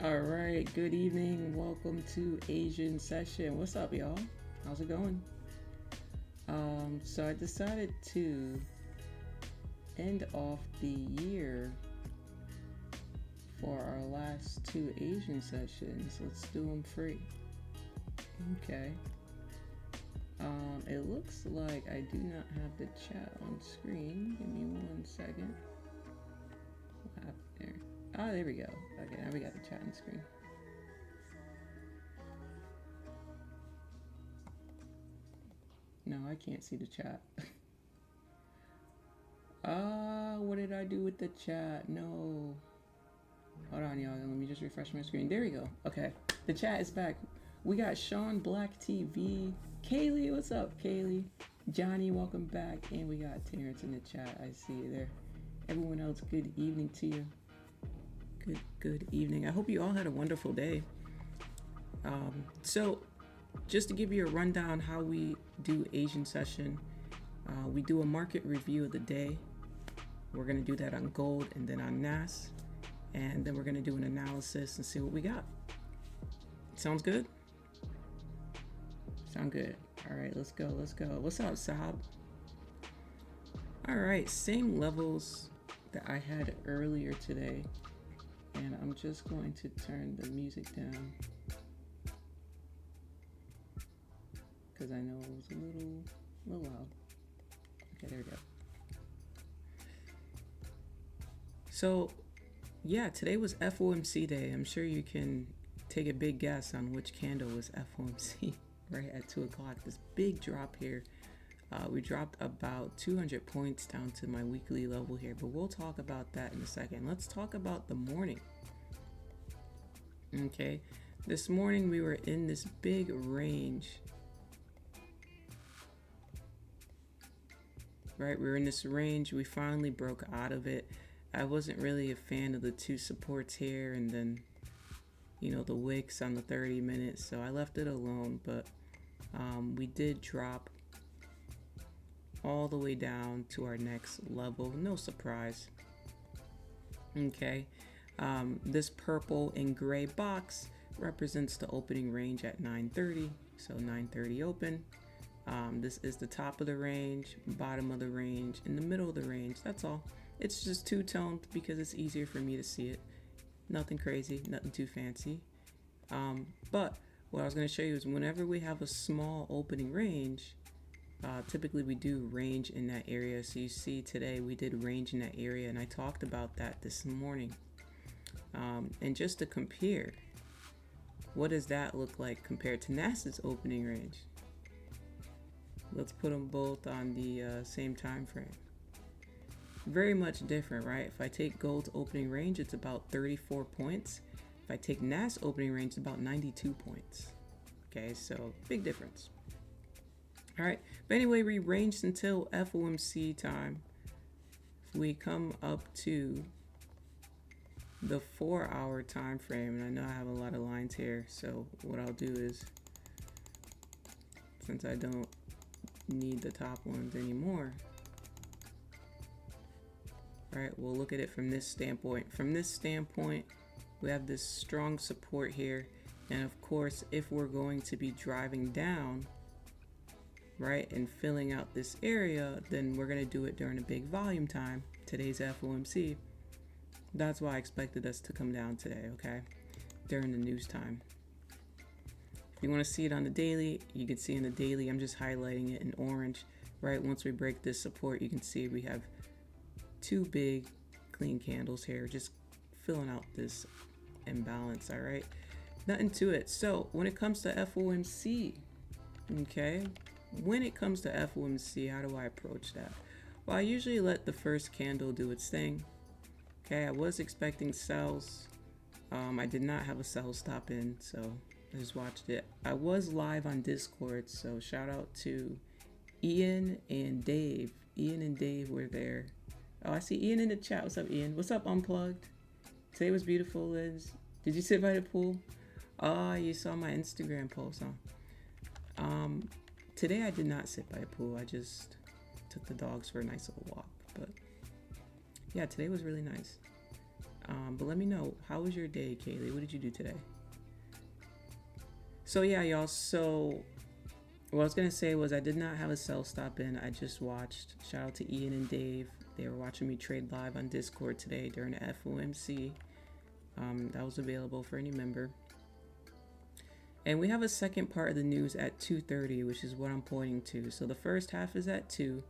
All right, good evening. Welcome to Asian Session. What's up, y'all? How's it going? So I decided to end off the year for our last two Asian sessions. Let's do them free. Okay. It looks like I do not have the chat on screen. Give me 1 second. What happened there? Ah, there we go. Okay, now we got the chat on screen. No, I can't see the chat. What did I do with the chat? No. Hold on, y'all. Let me just refresh my screen. There we go. Okay, the chat is back. We got Sean Black TV. Kaylee, what's up, Kaylee? Johnny, welcome back. And we got Terrence in the chat. I see you there. Everyone else, good evening to you. Good evening. I hope you all had a wonderful day. So just to give you a rundown how we do Asian session, we do a market review of the day. We're going to do that on gold and then on NAS, and then we're going to do an analysis and see what we got. Sounds good? Sound good. All right, let's go. What's up, Saab? All right, same levels that I had earlier today, and I'm just going to turn the music down because I know it was a little loud. Okay, there we go. So yeah, today was FOMC day. I'm sure you can take a big guess on which candle was FOMC. Right at 2 o'clock, this big drop here. We dropped about 200 points down to my weekly level here, but we'll talk about that in a second. Let's talk about the morning. Okay, this morning we were in this big range. Right, we were in this range. We finally broke out of it. I wasn't really a fan of the two supports here, and then the wicks on the 30 minutes, so I left it alone. But we did drop all the way down to our next level. No surprise. Okay, this purple and gray box represents the opening range at 9:30. So 9:30 open. This is the top of the range, bottom of the range, in the middle of the range. That's all. It's just two-toned because it's easier for me to see it. Nothing crazy, nothing too fancy. But what I was going to show you is whenever we have a small opening range, typically we do range in that area. So you see today we did range in that area, and I talked about that this morning. And just to compare, what does that look like compared to NASA's opening range? Let's put them both on the same time frame. Very much different, right? If I take gold's opening range, it's about 34 points. If I take NAS opening range, it's about 92 points. Okay, so big difference. All right, but anyway, we ranged until FOMC time. If we come up to the 4-hour time frame, and I know I have a lot of lines here, so what I'll do is, since I don't need the top ones anymore, all right, we'll look at it from this standpoint. From this standpoint, we have this strong support here, and of course, if we're going to be driving down, right, and filling out this area, then we're going to do it during a big volume time. Today's FOMC. That's why I expected us to come down today, okay, during the news time. If you want to see it on the daily, you can see in the daily, I'm just highlighting it in orange, right? Once we break this support, you can see we have two big clean candles here, just filling out this imbalance. All right, nothing to it. So when it comes to FOMC, okay, when it comes to FOMC, how do I approach that? Well, I usually let the first candle do its thing. Okay, I was expecting sells. I did not have a sell stop in, so I just watched it. I was live on Discord, so shout out to Ian and Dave. Ian and Dave were there. Oh, I see Ian in the chat. What's up, Ian? What's up, Unplugged? Today was beautiful, Liz. Did you sit by the pool? Ah, you saw my Instagram post, huh? Today I did not sit by a pool. I just took the dogs for a nice little walk. But yeah, today was really nice. But let me know, how was your day, Kaylee? What did you do today? So yeah, y'all. So what I was gonna say was I did not have a sell stop in. I just watched. Shout out to Ian and Dave. They were watching me trade live on Discord today during the FOMC. That was available for any member. And we have a second part of the news at 2:30, which is what I'm pointing to. So the first half is at 2.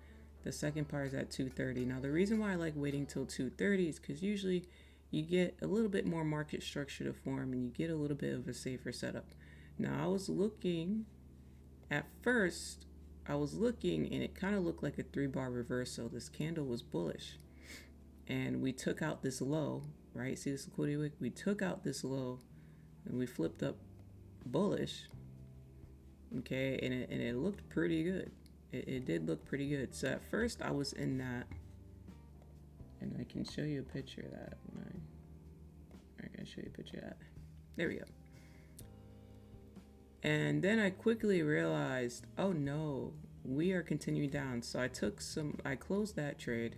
The second part is at 2:30. Now the reason why I like waiting till 2:30 is because usually you get a little bit more market structure to form and you get a little bit of a safer setup. Now I was looking, at first I was looking and it kind of looked like a 3-bar reversal. This candle was bullish and we took out this low, right? See this liquidity wick? We took out this low and we flipped up bullish, okay, and it looked pretty good. It did look pretty good. So at first I was in that, and I can show you a picture of that. I can show you a picture of that. There we go. And then I quickly realized, oh no, we are continuing down. So I closed that trade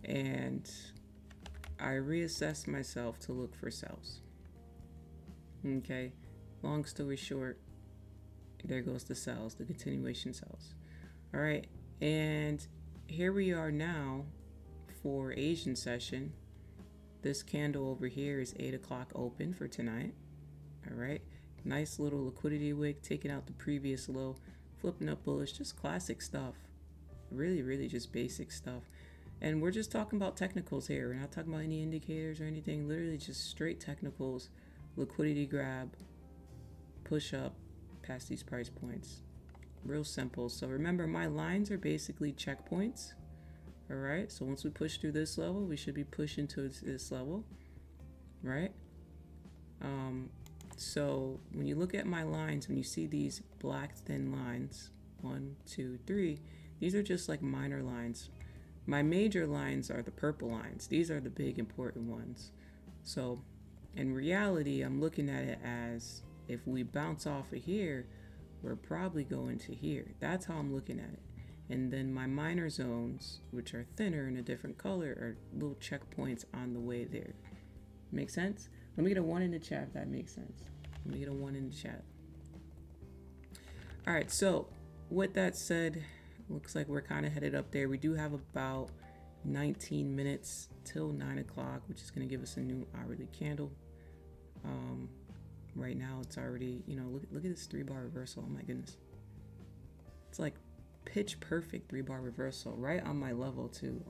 and I reassessed myself to look for sells. Okay, long story short, there goes the sells, the continuation sells. All right, and here we are now for Asian session. This candle over here is 8 o'clock open for tonight. All right, nice little liquidity wick, taking out the previous low, flipping up bullish, just classic stuff. Really just basic stuff. And we're just talking about technicals here. We're not talking about any indicators or anything. Literally just straight technicals, liquidity grab, push up past these price points. Real simple. So remember, my lines are basically checkpoints. All right, so once we push through this level, we should be pushing towards this level, right? So when you look at my lines, when you see these black thin lines, 1, 2, 3, these are just like minor lines. My major lines are the purple lines. These are the big important ones. So in reality, I'm looking at it as if we bounce off of here, we're probably going to here. That's how I'm looking at it. And then my minor zones, which are thinner in a different color, are little checkpoints on the way there. Make sense? Let me get a 1 in the chat if that makes sense. Let me get a 1 in the chat. All right, so with that said, looks like we're kind of headed up there. We do have about 19 minutes till 9 o'clock, which is going to give us a new hourly candle. Right now it's already, you know, look at this 3-bar reversal. Oh my goodness. It's like pitch perfect 3-bar reversal right on my level too.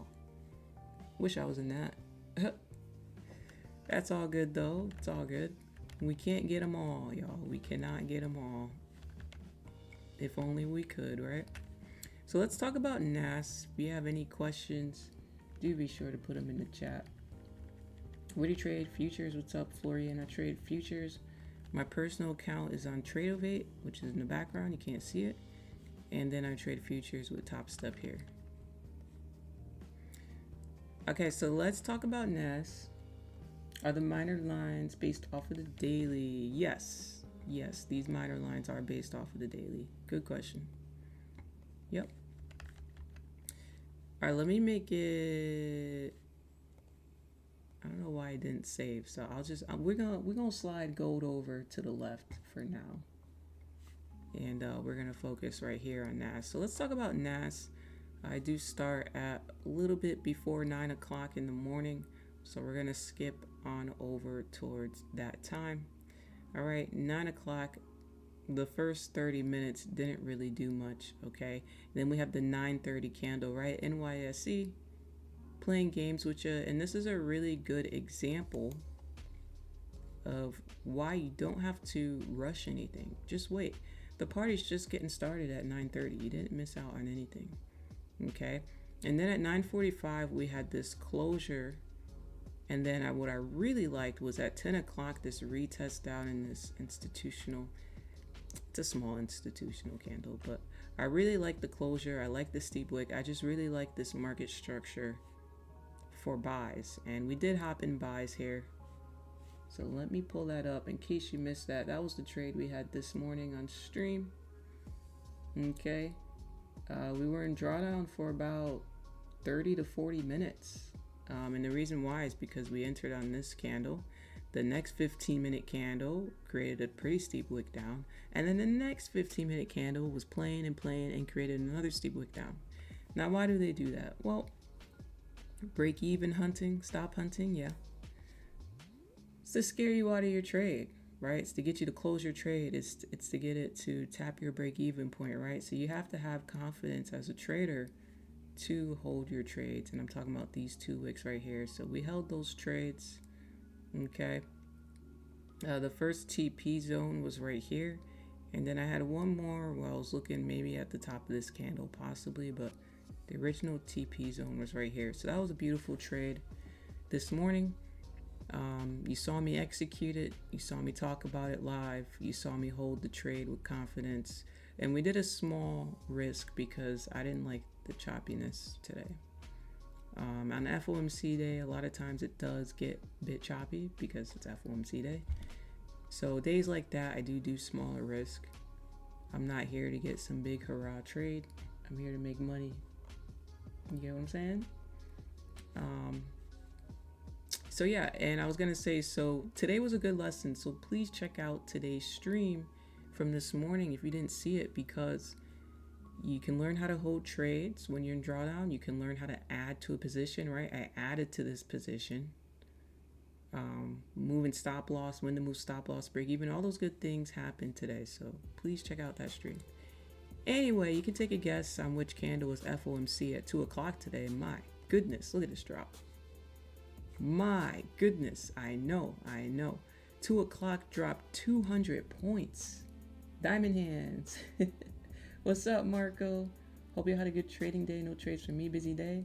Wish I was in that. That's all good though. It's all good. We can't get them all, y'all. We cannot get them all. If only we could, right? So let's talk about NAS. If you have any questions, do be sure to put them in the chat. Where do you trade futures? What's up, Florian? I trade futures. My personal account is on Tradeovate, which is in the background. You can't see it. And then I trade futures with Top Step here. Okay, so let's talk about NAS. Are the minor lines based off of the daily? Yes. Yes, these minor lines are based off of the daily. Good question. Yep. All right, let me make it. I don't know why I didn't save, so I'll just we're gonna slide gold over to the left for now, and we're gonna focus right here on NAS. So let's talk about NAS. I do start at a little bit before 9 o'clock in the morning, so we're gonna skip on over towards that time. All right, 9 o'clock. The first 30 minutes didn't really do much. Okay, then we have the 9:30 candle, right? NYSE. Playing games with you, and this is a really good example of why you don't have to rush anything. Just wait. The party's just getting started at 9:30. You didn't miss out on anything. Okay, and then at 9:45 we had this closure, and then what I really liked was at 10 o'clock this retest down in this institutional. It's a small institutional candle, but I really like the closure. I like the steep wick. I just really like this market structure for buys, and we did hop in buys here. So let me pull that up in case you missed that. That was the trade we had this morning on stream. Okay, we were in drawdown for about 30 to 40 minutes. And the reason why is because we entered on this candle. The next 15-minute candle created a pretty steep wick down. And then the next 15-minute candle was playing and playing and created another steep wick down. Now, why do they do that? Well, break even hunting, stop hunting, yeah. It's to scare you out of your trade, right? It's to get you to close your trade. It's to get it to tap your break even point, right? So you have to have confidence as a trader to hold your trades. And I'm talking about these 2 wicks right here. So we held those trades. Okay, the first TP zone was right here, and then I had one more where I was looking maybe at the top of this candle possibly, but the original TP zone was right here. So that was a beautiful trade this morning. You saw me execute it, you saw me talk about it live, you saw me hold the trade with confidence, and we did a small risk because I didn't like the choppiness today. On FOMC day, a lot of times it does get a bit choppy because it's FOMC day. So days like that, I do smaller risk. I'm not here to get some big hurrah trade. I'm here to make money. You get what I'm saying? So yeah, and I was gonna say, so today was a good lesson. So please check out today's stream from this morning if you didn't see it, because you can learn how to hold trades when you're in drawdown. You can learn how to add to a position, right? I added to this position. Moving stop loss, when to move stop loss, break even, all those good things happen today. So please check out that stream. Anyway, you can take a guess on which candle was FOMC at 2 o'clock today. My goodness, look at this drop. My goodness, I know. 2 o'clock dropped 200 points. Diamond hands. What's up, Marco? Hope you had a good trading day. No trades for me. Busy day?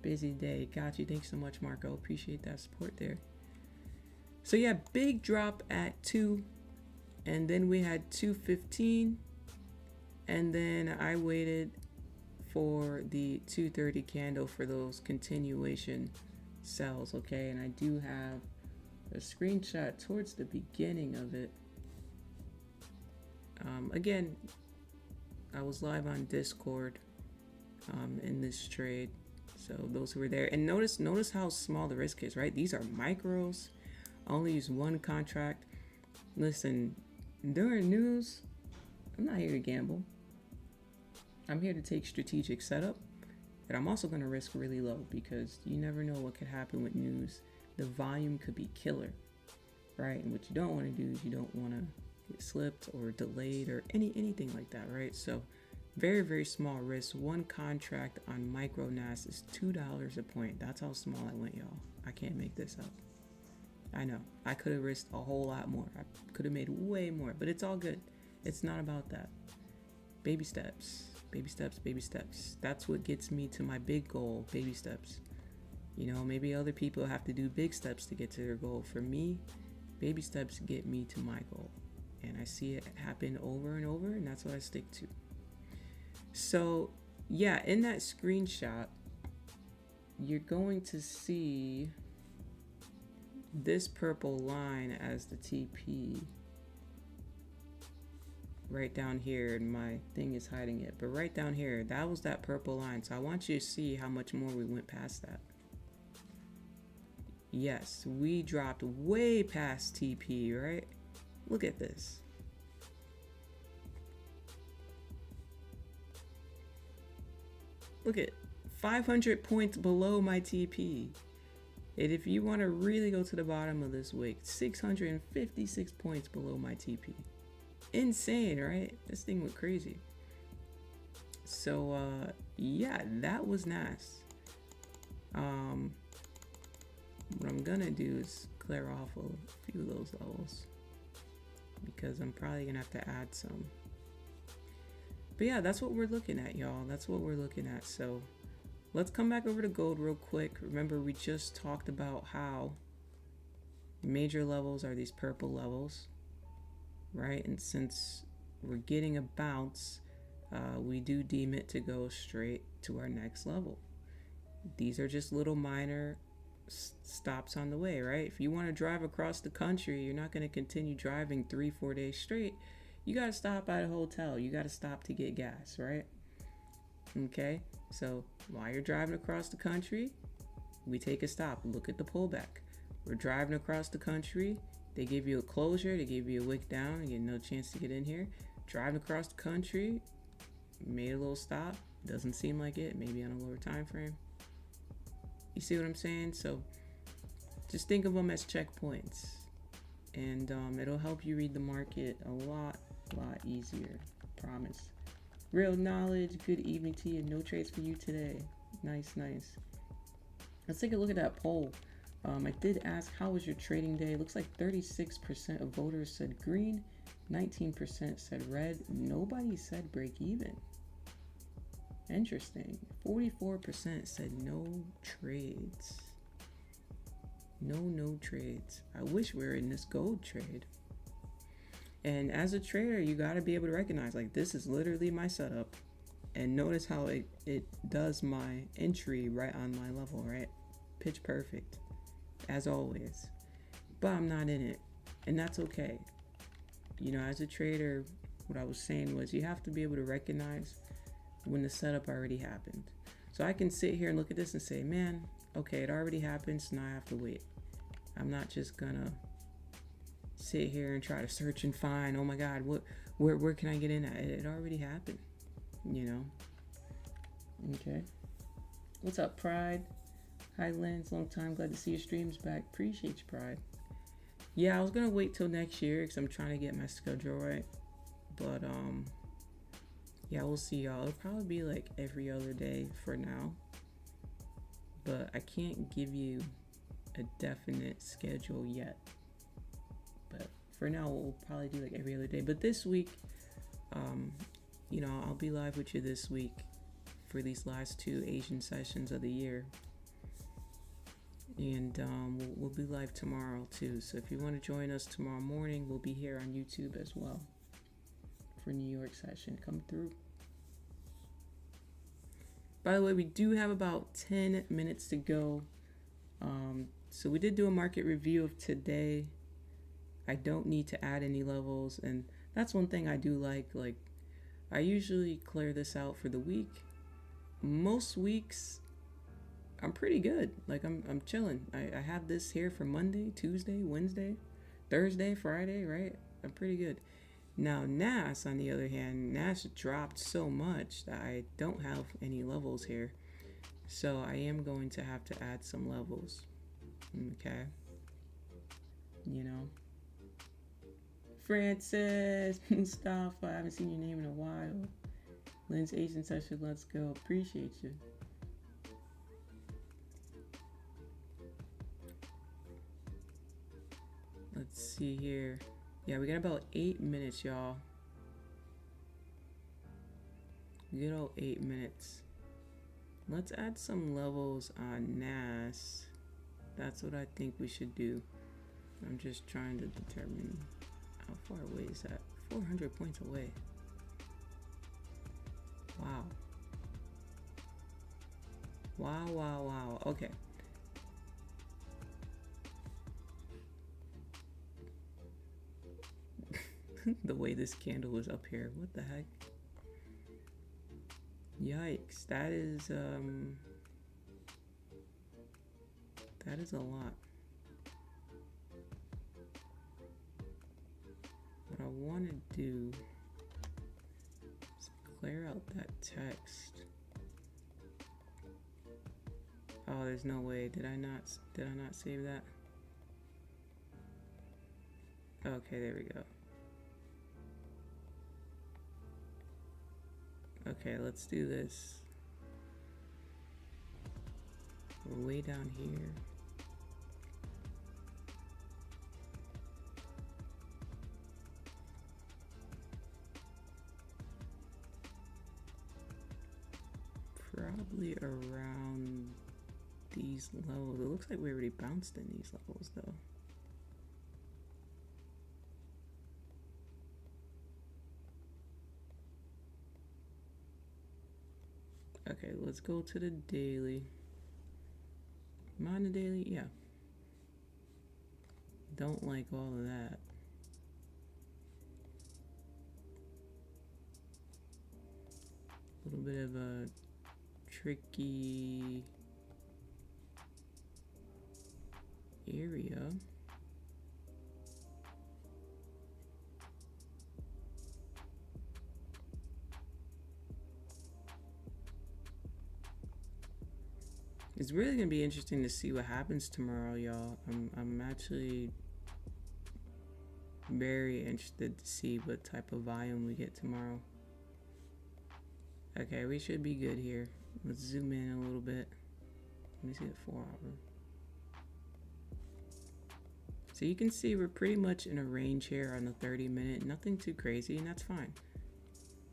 Busy day. Got you. Thanks so much, Marco. Appreciate that support there. So yeah, big drop at 2. And then we had 2:15. And then I waited for the 2:30 candle for those continuation sells, okay? And I do have a screenshot towards the beginning of it. Again, I was live on Discord in this trade, so those who were there, and notice how small the risk is, right? These are micros. I only use one contract. Listen, during news, I'm not here to gamble. I'm here to take strategic setup, but I'm also going to risk really low because you never know what could happen with news. The volume could be killer, right? And what you don't want to do is you don't want to get slipped or delayed or anything like that, right? So very, very small risk. One contract on micro NAS is $2 a point. That's how small I went, y'all. I can't make this up. I know. I could have risked a whole lot more. I could have made way more, but it's all good. It's not about that. Baby steps. Baby steps, baby steps. That's what gets me to my big goal, baby steps. You know, maybe other people have to do big steps to get to their goal. For me, baby steps get me to my goal. And I see it happen over and over, and that's what I stick to. So, yeah, in that screenshot, you're going to see this purple line as the TP. Right down here, and my thing is hiding it, but right down here, that was that purple line. So I want you to see how much more we went past that. Yes, we dropped way past TP, right? Look at this. Look at 500 points below my TP. And if you want to really go to the bottom of this wick, 656 points below my TP. Insane, right? This thing went crazy. So yeah, that was nice. What I'm gonna do is clear off a few of those levels because I'm probably gonna have to add some. But yeah, that's what we're looking at, y'all. That's what we're looking at. So let's come back over to gold real quick. Remember, we just talked about how major levels are these purple levels, right? And since we're getting a bounce, we do deem it to go straight to our next level. These are just little minor stops on the way, right? If you want to drive across the country, you're not going to continue driving 3-4 days straight. You got to stop at a hotel. You got to stop to get gas, right? Okay, so while you're driving across the country, We take a stop, look at the pullback. We're driving across the country. They give you a closure, they give you a wick down, you get no chance to get in here. Driving across the country, made a little stop. Doesn't seem like it, maybe on a lower time frame. You see what I'm saying? So just think of them as checkpoints, and it'll help you read the market a lot easier. I promise. Real knowledge. Good evening to you. No trades for you today. Nice. Let's take a look at that poll. I did ask, how was your trading day? Looks like 36% of voters said green, 19% said red. Nobody said break even. Interesting. 44% said no trades. No trades. I wish we were in this gold trade. And as a trader, you got to be able to recognize, like, this is literally my setup. And notice how it does my entry right on my level, right? Pitch perfect, as always. But I'm not in it, and that's okay. You know, as a trader, what I was saying was you have to be able to recognize when the setup already happened. So I can sit here and look at this and say, man, okay, it already happened, so now I have to wait. I'm not just gonna sit here and try to search and find, oh my God, where can I get in at? It already happened, you know? Okay. What's up, Pride? Hi, Lance, long time, glad to see your streams back. Appreciate you, Pride. Yeah, I was gonna wait till next year because I'm trying to get my schedule right. But yeah, we'll see, y'all. It'll probably be like every other day for now. But I can't give you a definite schedule yet. But for now, we'll probably do like every other day. But this week, you know, I'll be live with you this week for these last 2 Asian sessions of the year. And we'll be live tomorrow too. So if you want to join us tomorrow morning, we'll be here on YouTube as well for New York session. Come through. By the way, we do have about 10 minutes to go. So we did do a market review of today. I don't need to add any levels, and that's one thing I do like. Like, I usually clear this out for the week. Most weeks I'm pretty good. Like, I'm chilling. I have this here for Monday, Tuesday, Wednesday, Thursday, Friday, right? I'm pretty good. Now NAS, on the other hand, NAS dropped so much that I don't have any levels here. So I am going to have to add some levels. Okay. You know. Francis, Mustafa, I haven't seen your name in a while. Lynn's Asian session, let's go. Appreciate you. Let's see here. Yeah, we got about 8 minutes, y'all. Good old 8 minutes. Let's add some levels on NAS. That's what I think we should do. I'm just trying to determine how far away is that. 400 points away. Wow. Wow. Okay. The way this candle is up here. What the heck? Yikes. That is a lot. What I want to do is clear out that text. Oh, there's no way. Did I not save that? Okay, there we go. Okay, let's do this. We're way down here. Probably around these levels. It looks like we already bounced in these levels though. Okay, let's go to the daily. Am I on the daily? Yeah. Don't like all of that. A little bit of a tricky area. It's really gonna be interesting to see what happens tomorrow, y'all. I'm actually very interested to see what type of volume we get tomorrow. Okay, we should be good here. Let's zoom in a little bit. Let me see the 4 hour. So you can see we're pretty much in a range here on the 30-minute. Nothing too crazy, and that's fine.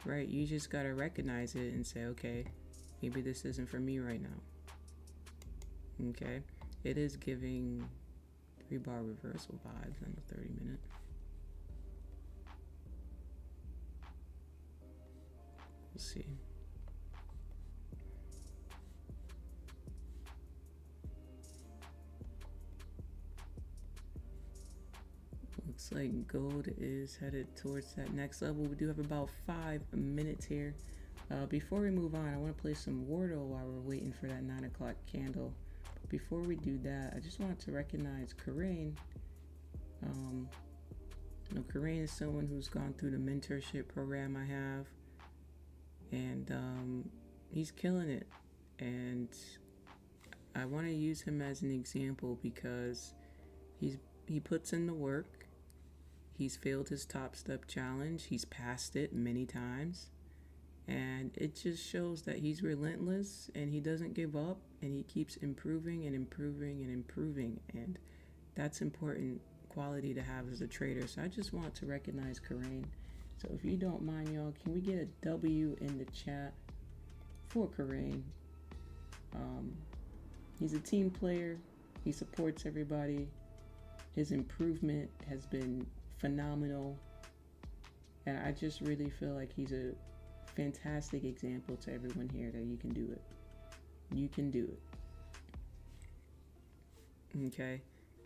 Right? You just gotta recognize it and say, okay, maybe this isn't for me right now. Okay, it is giving 3-bar reversal vibes on the 30-minute. We'll see. Looks like gold is headed towards that next level. We do have about 5 minutes here. Before we move on, I want to play some Wardle while we're waiting for that 9 o'clock candle. Before we do that, I just wanted to recognize Karain. You know, Karain is someone who's gone through the mentorship program I have, and he's killing it. And I want to use him as an example because he puts in the work. He's failed his top step challenge. He's passed it many times. And it just shows that he's relentless and he doesn't give up and he keeps improving and improving and improving. And that's important quality to have as a trader. So I just want to recognize Karain. So if you don't mind, y'all, can we get a W in the chat for Karain? He's a team player. He supports everybody. His improvement has been phenomenal. And I just really feel like he's a fantastic example to everyone here that you can do it. You can do it. Okay,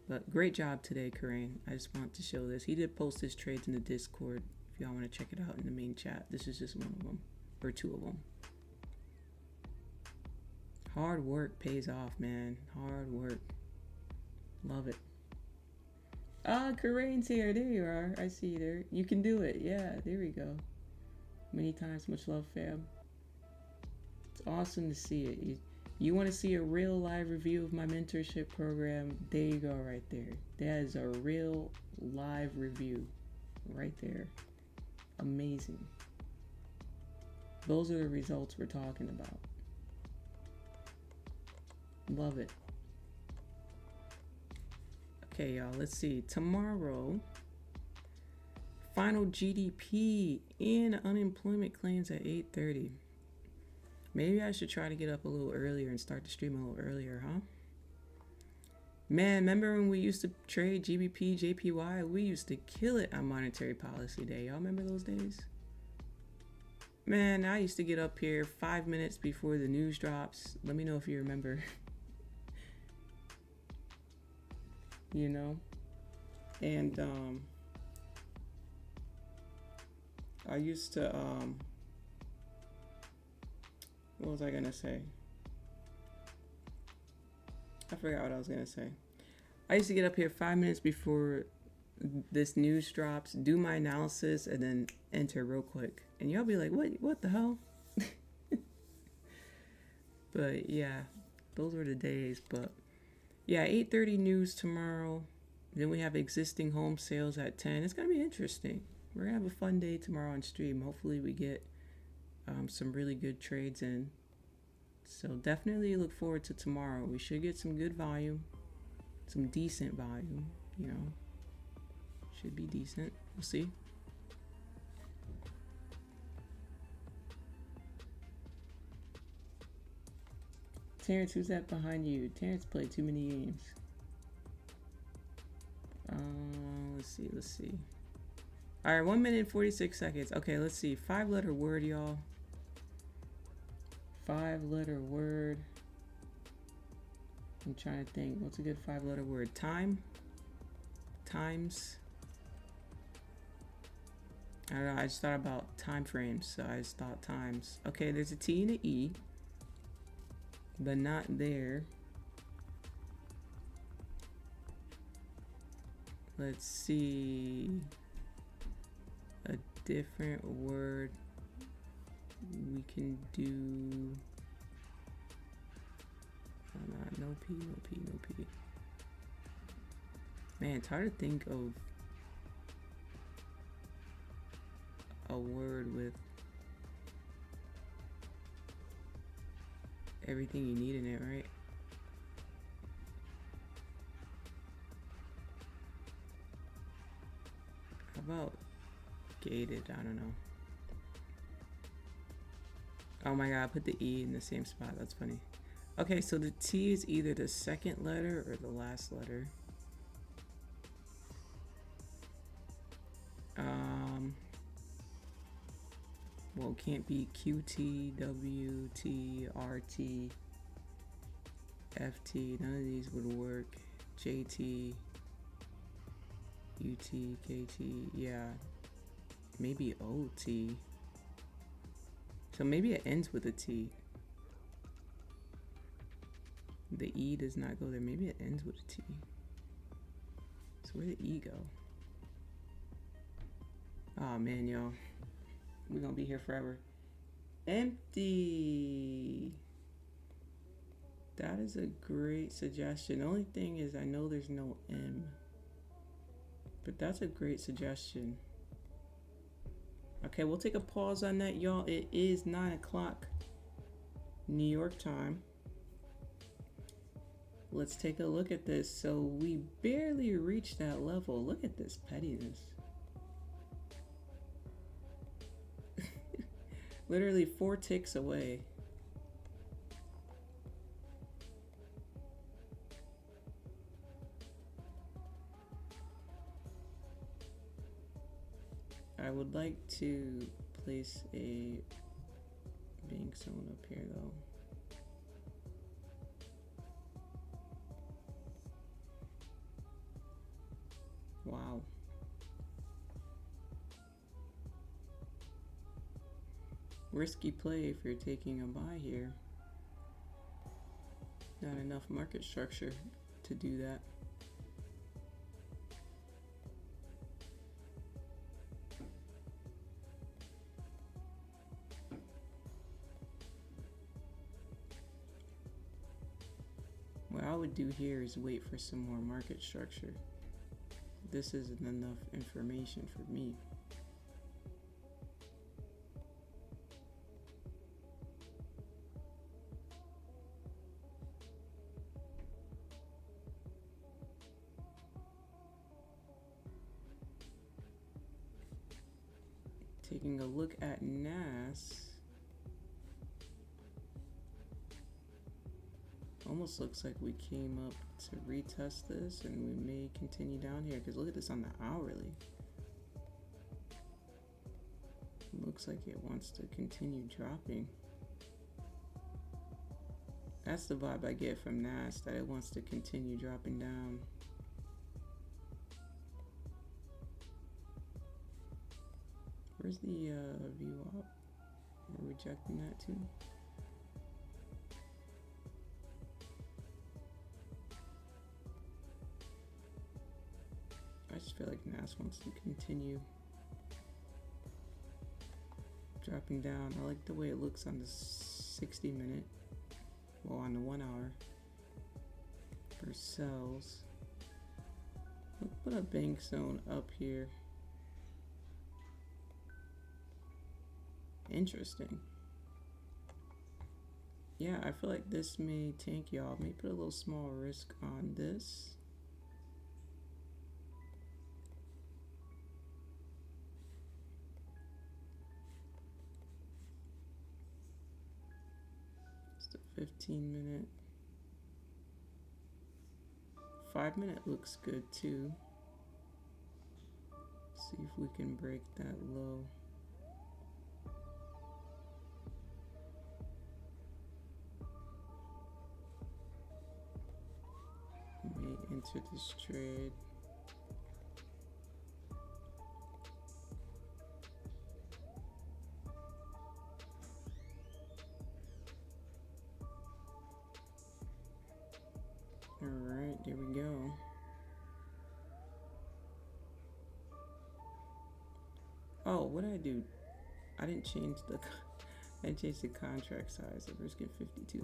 but great job today, Karain. I just want to show this. He did post his trades in the Discord. If y'all want to check it out in the main chat, this is just one of them, or 2 of them. Hard work pays off, man. Hard work. Love it. Ah, Karain's here. There you are. I see you there. You can do it. Yeah, there we go. Many times, much love, fam. It's awesome to see it. You want to see a real live review of my mentorship program? There you go, right there. That is a real live review right there. Amazing. Those are the results we're talking about. Love it. Okay, y'all, let's see. Tomorrow, final GDP and unemployment claims at 8:30. Maybe I should try to get up a little earlier and start the stream a little earlier, huh? Man, remember when we used to trade GBP, JPY? We used to kill it on monetary policy day. Y'all remember those days? Man, I used to get up here 5 minutes before the news drops. Let me know if you remember. You know? And I used to what was I gonna say? I forgot what I was gonna say. I used to get up here 5 minutes before this news drops, do my analysis, and then enter real quick. And y'all be like, what the hell? But yeah, those were the days. But yeah, 8:30 news tomorrow. Then we have existing home sales at 10. It's gonna be interesting. We're gonna have a fun day tomorrow on stream. Hopefully we get some really good trades in. So definitely look forward to tomorrow. We should get some good volume, some decent volume, you know. Should be decent. We'll see. Terrence, who's that behind you? Terrence played too many games. Let's see. All right, 1 minute and 46 seconds. Okay, let's see. 5-letter word, y'all. 5-letter word. I'm trying to think. What's a good 5-letter word? Time. Times. I don't know. I just thought about time frames, so I just thought times. Okay, there's a T and an E, but not there. Let's see a different word we can do. No P, no P, no P. Man, it's hard to think of a word with everything you need in it, right? How about gated? I don't know. Oh my god, I put the E in the same spot. That's funny. Okay, so the T is either the second letter or the last letter. Well, it can't be QT, WT, RT, FT. None of these would work. JT, UT, KT. Yeah. Maybe OT. So maybe it ends with a T. The E does not go there. Maybe it ends with a T. So where did the E go? Oh man, y'all. We're gonna be here forever. Empty. That is a great suggestion. The only thing is I know there's no M. But that's a great suggestion. Okay, we'll take a pause on that, y'all. It is 9 o'clock New York time. Let's take a look at this. So we barely reached that level. Look at this pettiness. Literally 4 ticks away. I would like to place a bank zone up here though. Wow. Risky play if you're taking a buy here. Not enough market structure to do that. What I would do here is wait for some more market structure. This isn't enough information for me. Taking a look at NAS. Almost looks like we came up to retest this and we may continue down here because look at this on the hourly. Looks like it wants to continue dropping. That's the vibe I get from NAS, that it wants to continue dropping down. Where's the view up? We're rejecting that too. I just feel like NAS wants to continue dropping down. I like the way it looks on the 60 minute, well on the 1 hour for sells. Let's put a bank zone up here. Interesting. Yeah, I feel like this may tank y'all. May put a little small risk on this. It's the 15 minute. 5 minute looks good too. See if we can break that low. May enter this trade. All right, there we go. Oh, what did I do? I didn't change the contract size. I'm risking $52.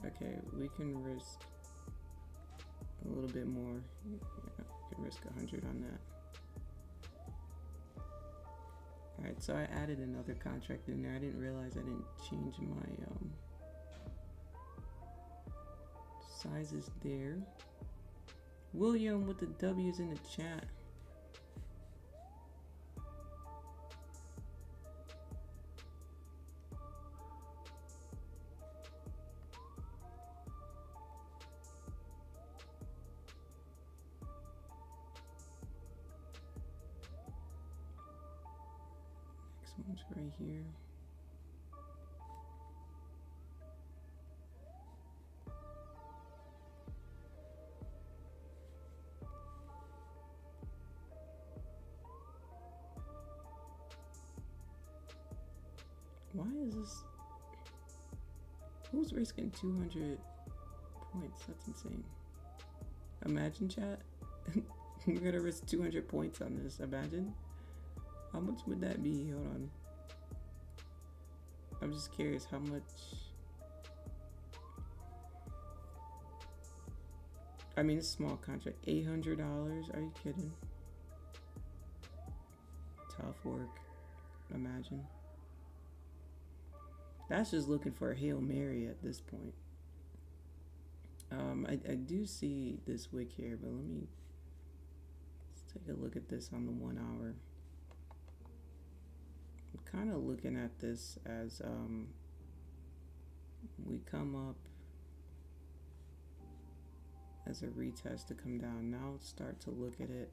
Okay, we can risk a little bit more. Yeah, we can risk 100 on that. Alright, so I added another contract in there. I didn't realize I didn't change my sizes there. William with the W's in the chat. Next one's right here. Why is this? Who's risking 200 points? That's insane. Imagine, chat. We're gonna risk 200 points on this. Imagine. How much would that be? Hold on. I'm just curious how much. I mean, it's a small contract. $800. Are you kidding? Tough work. Imagine. That's just looking for a Hail Mary at this point. I do see this wick here, but let's take a look at this on the 1 hour. I'm kind of looking at this as we come up as a retest to come down. Now let's start to look at it.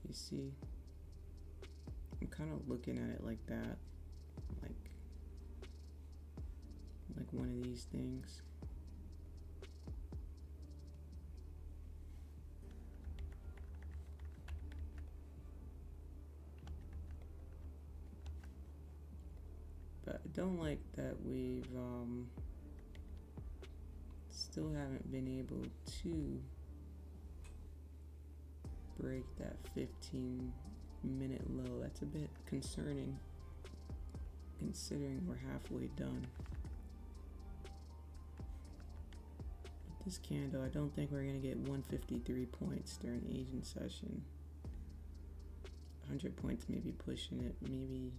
You see, I'm kind of looking at it like that, like one of these things. But I don't like that we've still haven't been able to break that 15-minute low. That's a bit concerning considering we're halfway done. With this candle, I don't think we're gonna get 153 points during the Asian session. 100 points maybe pushing it, maybe.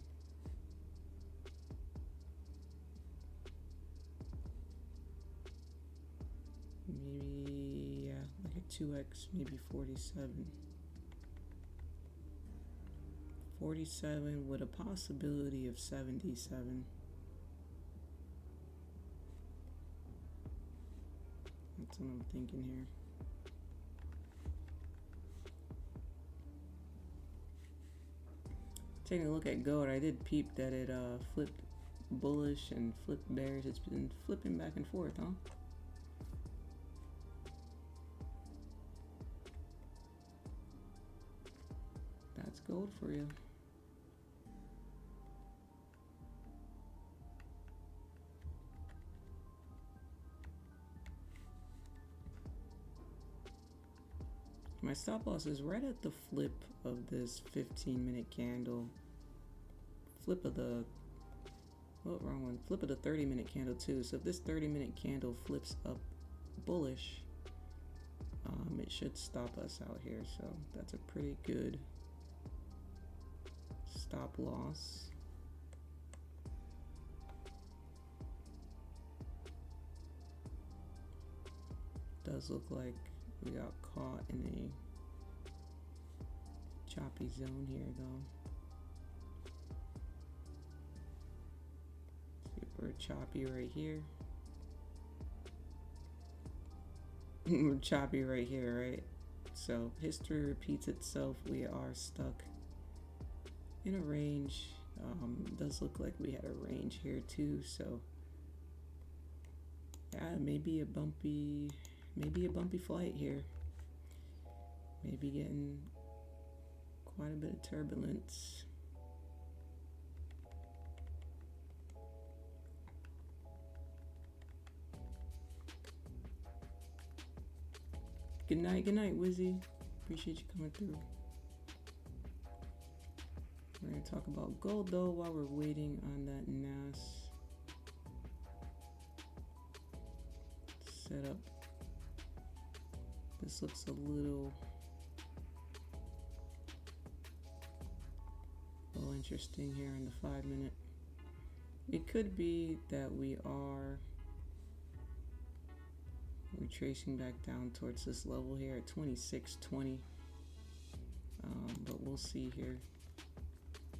Maybe, yeah, like a 2x, maybe 47. 47 with a possibility of 77. That's what I'm thinking here. Taking a look at gold, I did peep that it flipped bullish and flipped bearish. It's been flipping back and forth, huh? That's gold for you. My stop loss is right at the flip of this 15-minute candle. Flip of the, oh, wrong one. Flip of the 30-minute candle too. So if this 30-minute candle flips up bullish, it should stop us out here. So that's a pretty good stop loss. Does look like we got caught in a choppy zone here though. See, we're choppy right here. We're choppy right here, right? So history repeats itself. We are stuck in a range. Does look like we had a range here too, so yeah, maybe a bumpy flight here. Maybe getting quite a bit of turbulence. Good night, Wizzy. Appreciate you coming through. We're gonna talk about gold though while we're waiting on that NAS setup. This looks a little interesting here in the 5 minute. It could be that we're tracing back down towards this level here at 26.20, but we'll see here.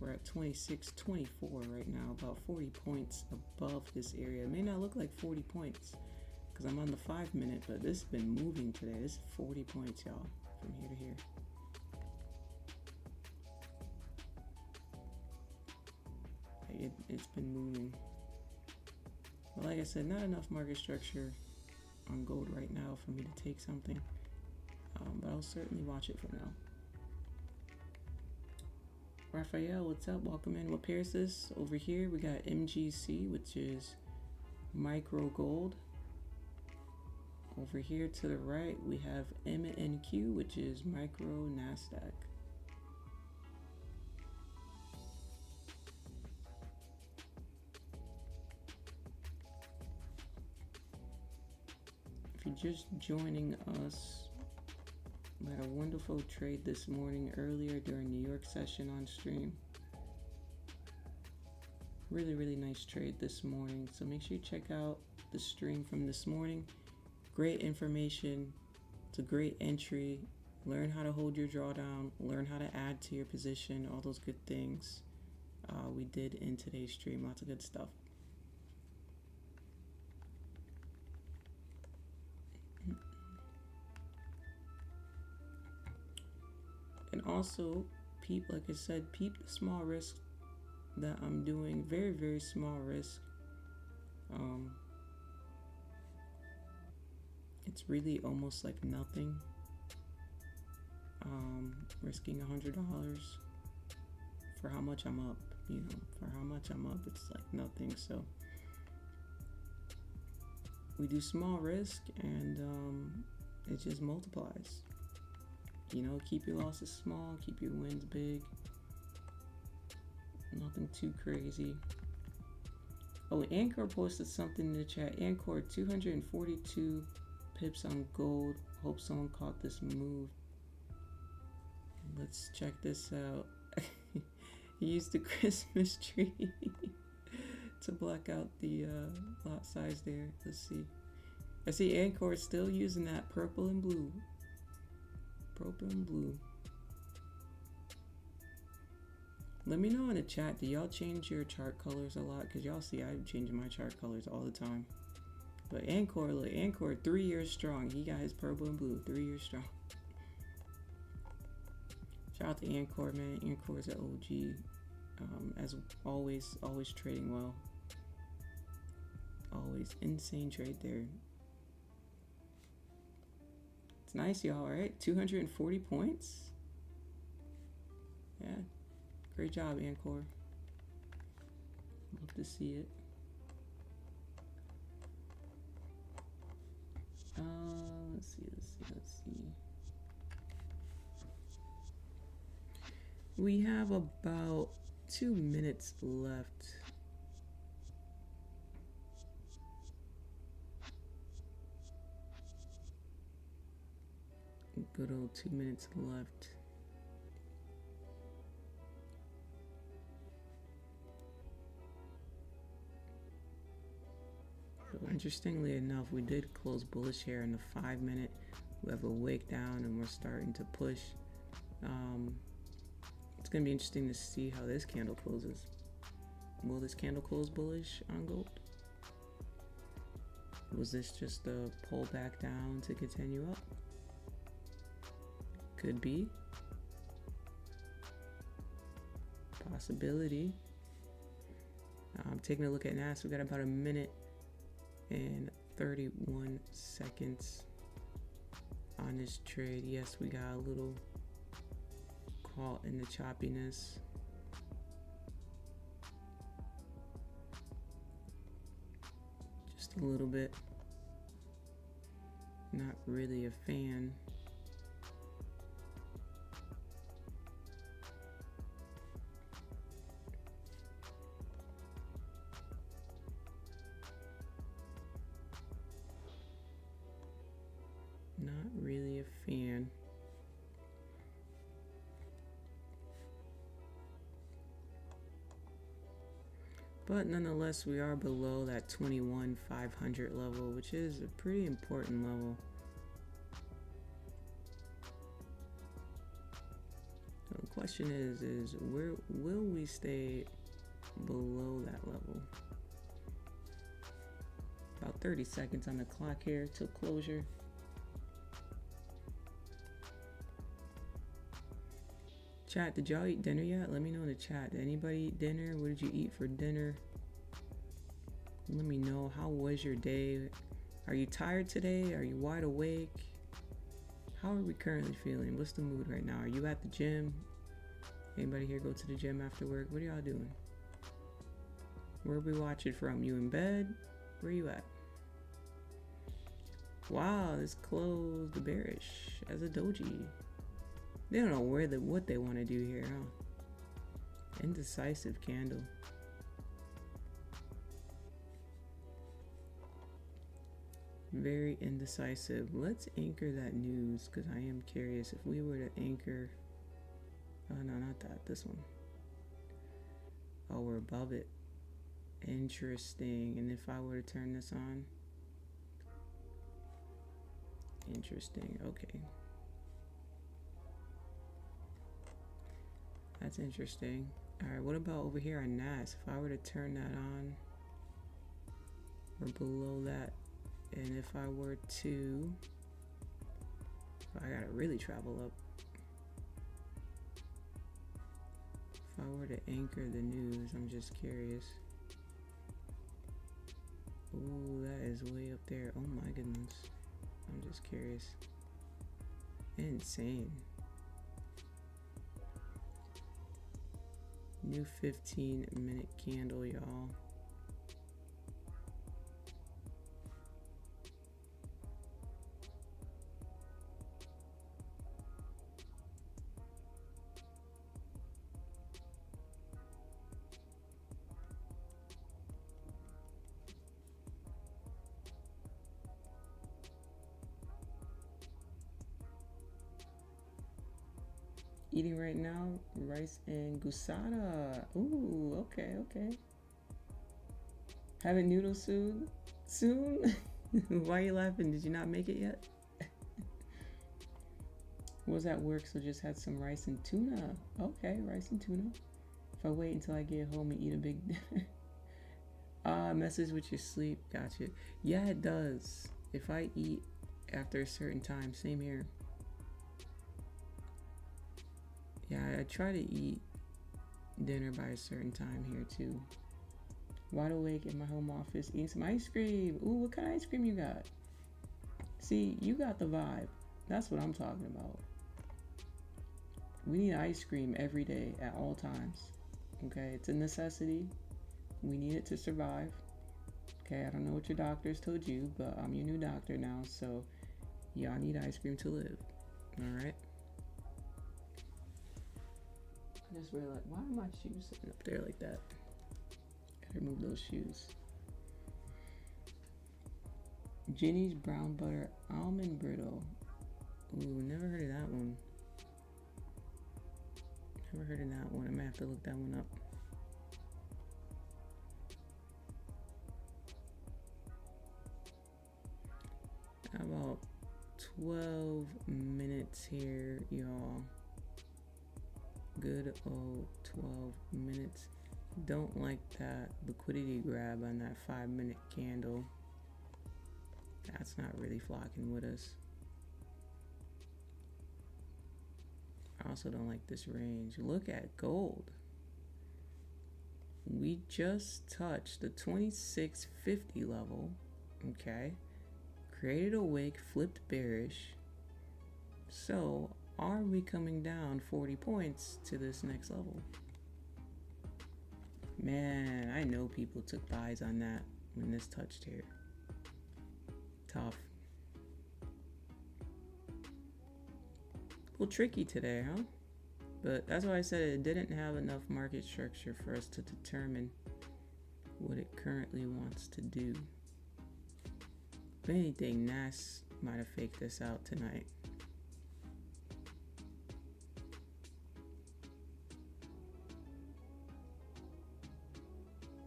We're at 26.24 right now, about 40 points above this area. It may not look like 40 points because I'm on the 5 minute, but this has been moving today. This is 40 points, y'all, from here to here. It's been moving. But like I said, not enough market structure on gold right now for me to take something. But I'll certainly watch it for now. Raphael, what's up? Welcome in. What pair is this? Over here we got MGC, which is micro gold. Over here to the right we have MNQ, which is micro NASDAQ. If you're just joining us, we had a wonderful trade this morning earlier during New York session on stream. Really nice trade this morning. So make sure you check out the stream from this morning. Great information. It's a great entry. Learn how to hold your drawdown. Learn how to add to your position. All those good things we did in today's stream. Lots of good stuff. And also, like I said, peep the small risk that I'm doing. Very small risk. It's really almost like nothing. Risking $100 for how much I'm up. For how much I'm up, it's like nothing. So we do small risk, and it just multiplies. Keep your losses small, keep your wins big. Nothing too crazy. Oh, Anchor posted something in the chat. Anchor, 242 pips on gold. Hope someone caught this move. Let's check this out. He used the Christmas tree to block out the lot size there. Let's see. I see Anchor still using that purple and blue. Purple and blue. Let me know in the chat, do y'all change your chart colors a lot? Because y'all see I change my chart colors all the time. But Anchor, look, Anchor 3 years strong. He got his purple and blue, 3 years strong. Shout out to Anchor, man. Anchor is an OG. As always trading well. Always insane trade there. It's nice, y'all, right? 240 points. Yeah. Great job, Anchor. Love to see it. Let's see. We have about 2 minutes left. Good old 2 minutes left. So interestingly enough, we did close bullish here in the 5 minute. We have a wake down and we're starting to push. It's going to be interesting to see how this candle closes. Will this candle close bullish on gold? Was this just a pull back down to continue up? Could be. Possibility. I'm taking a look at NAS. We got about 1 minute and 31 seconds on this trade. Yes, we got a little caught in the choppiness. Just a little bit. Not really a fan. But nonetheless, we are below that 21,500 level, which is a pretty important level. So the question is where will we stay below that level? About 30 seconds on the clock here till closure. Chat, did y'all eat dinner yet? Let me know in the chat. Did anybody eat dinner? What did you eat for dinner? Let me know. How was your day? Are you tired today? Are you wide awake? How are we currently feeling? What's the mood right now? Are you at the gym? Anybody here go to the gym after work? What are y'all doing? Where are we watching from? You in bed? Where are you at? Wow, this closed bearish as a doji. They don't know what they want to do here, huh? Indecisive candle. Very indecisive. Let's anchor that news because I am curious if we were to anchor. Oh, no, not that. This one. Oh, we're above it. Interesting. And if I were to turn this on? Interesting. Okay. That's interesting. All right, what about over here on NAS? If I were to turn that on, we're below that. And if I were to, I gotta really travel up. If I were to anchor the news, I'm just curious. Ooh, that is way up there. Oh my goodness. I'm just curious. Insane. New 15-minute candle, y'all. Eating right now, rice and gusada. Ooh, okay, okay. Having noodles soon? Soon? Why are you laughing? Did you not make it yet? Was at work, so just had some rice and tuna. Okay, rice and tuna. If I wait until I get home and eat a big dinner. Messes with your sleep. Gotcha. Yeah, it does. If I eat after a certain time, same here. Yeah, I try to eat dinner by a certain time here too. Wide awake in my home office, eating some ice cream. Ooh, what kind of ice cream you got? See, you got the vibe. That's what I'm talking about. We need ice cream every day at all times. Okay, it's a necessity. We need it to survive. Okay, I don't know what your doctors told you, but I'm your new doctor now, so y'all need ice cream to live. All right. I just realized, why are my shoes sitting up there like that? Gotta remove those shoes. Ginny's brown butter almond brittle. Ooh, never heard of that one. Never heard of that one. I might have to look that one up. About 12 minutes here, y'all. Good old 12 minutes. Don't like that liquidity grab on that 5-minute candle. That's not really flocking with us. I also don't like this range. Look at gold. We just touched the 2650 level. Okay. Created a wick, flipped bearish. So are we coming down 40 points to this next level? Man, I know people took buys on that when this touched here. Tough. A little tricky today, huh? But that's why I said it didn't have enough market structure for us to determine what it currently wants to do. If anything, NAS might have faked this out tonight.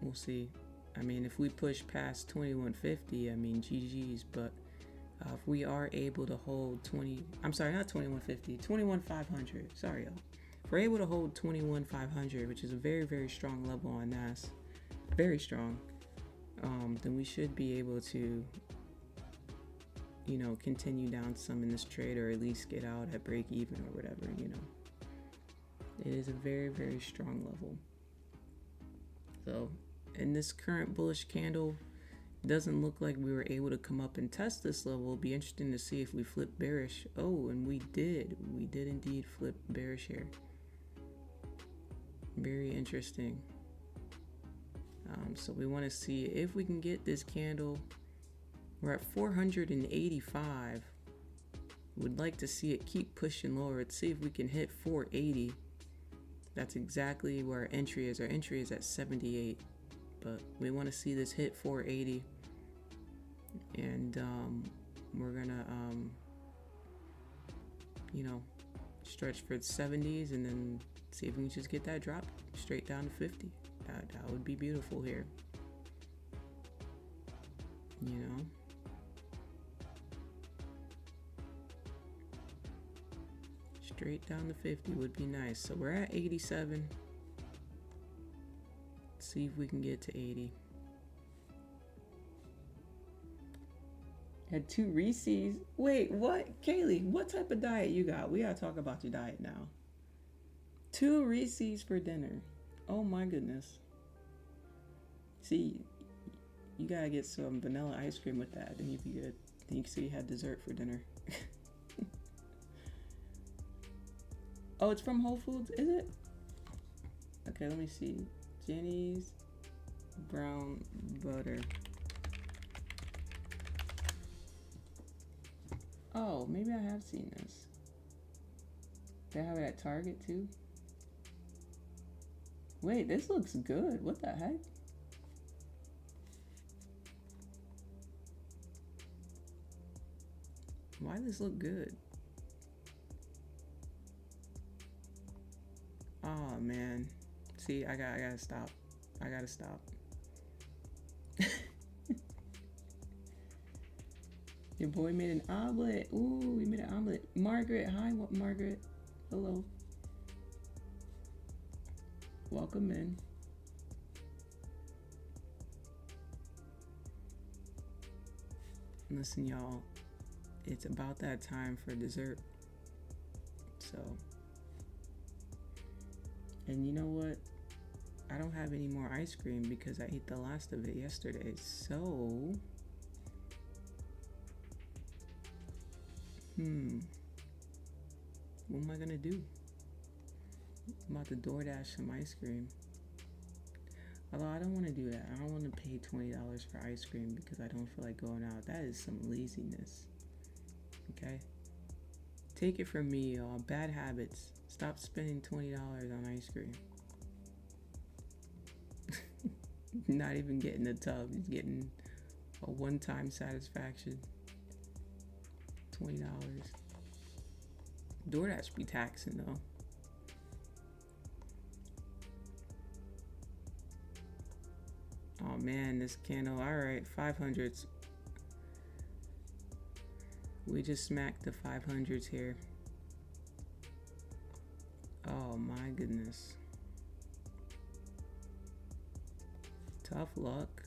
we'll see. I mean, if we push past 2150, I mean, GG's. But if we are able to hold 21,500. Sorry, y'all. If we're able to hold 21,500, which is a very, very strong level on NAS, very strong, then we should be able to, you know, continue down some in this trade, or at least get out at break even or whatever, you know. It is a very, very strong level. So in this current bullish candle, it doesn't look like we were able to come up and test this level. It'll be interesting to see if we flip bearish. Oh, and we did indeed flip bearish here. Very interesting. So we want to see if we can get this candle. We're at 485. Would like to see it keep pushing lower. Let's see if we can hit 480. That's exactly where our entry is. Our entry is at 78, but we want to see this hit 480, and we're gonna you know, stretch for the 70s, and then see if we can just get that drop straight down to 50. That would be beautiful here, you know. Straight down to 50 would be nice. So we're at 87. Let's see if we can get to 80. Had 2 Reese's. Wait, what? Kaylee, what type of diet you got? We gotta talk about your diet now. 2 Reese's for dinner. Oh my goodness. See, you gotta get some vanilla ice cream with that, then you'd be good. Then you can see you had dessert for dinner. Oh, it's from Whole Foods, is it? Okay, let me see. Jenny's brown butter. Oh, maybe I have seen this. They have it at Target too. Wait, this looks good. What the heck? Why does this look good? Oh man, see, I gotta stop. I gotta stop. Your boy made an omelet. Ooh, we made an omelet. Margaret, hi, Margaret. Hello. Welcome in. Listen, y'all, it's about that time for dessert. So. And you know what? I don't have any more ice cream because I ate the last of it yesterday. So, what am I gonna do? I'm about to DoorDash some ice cream. Although I don't want to do that. I don't want to pay $20 for ice cream because I don't feel like going out. That is some laziness. Okay? Take it from me, y'all. Bad habits. Stop spending $20 on ice cream. Not even getting the tub. He's getting a one-time satisfaction. $20. DoorDash be taxing though. Oh man, this candle. Alright, 500s. We just smacked the 500s here. Oh my goodness. Tough luck.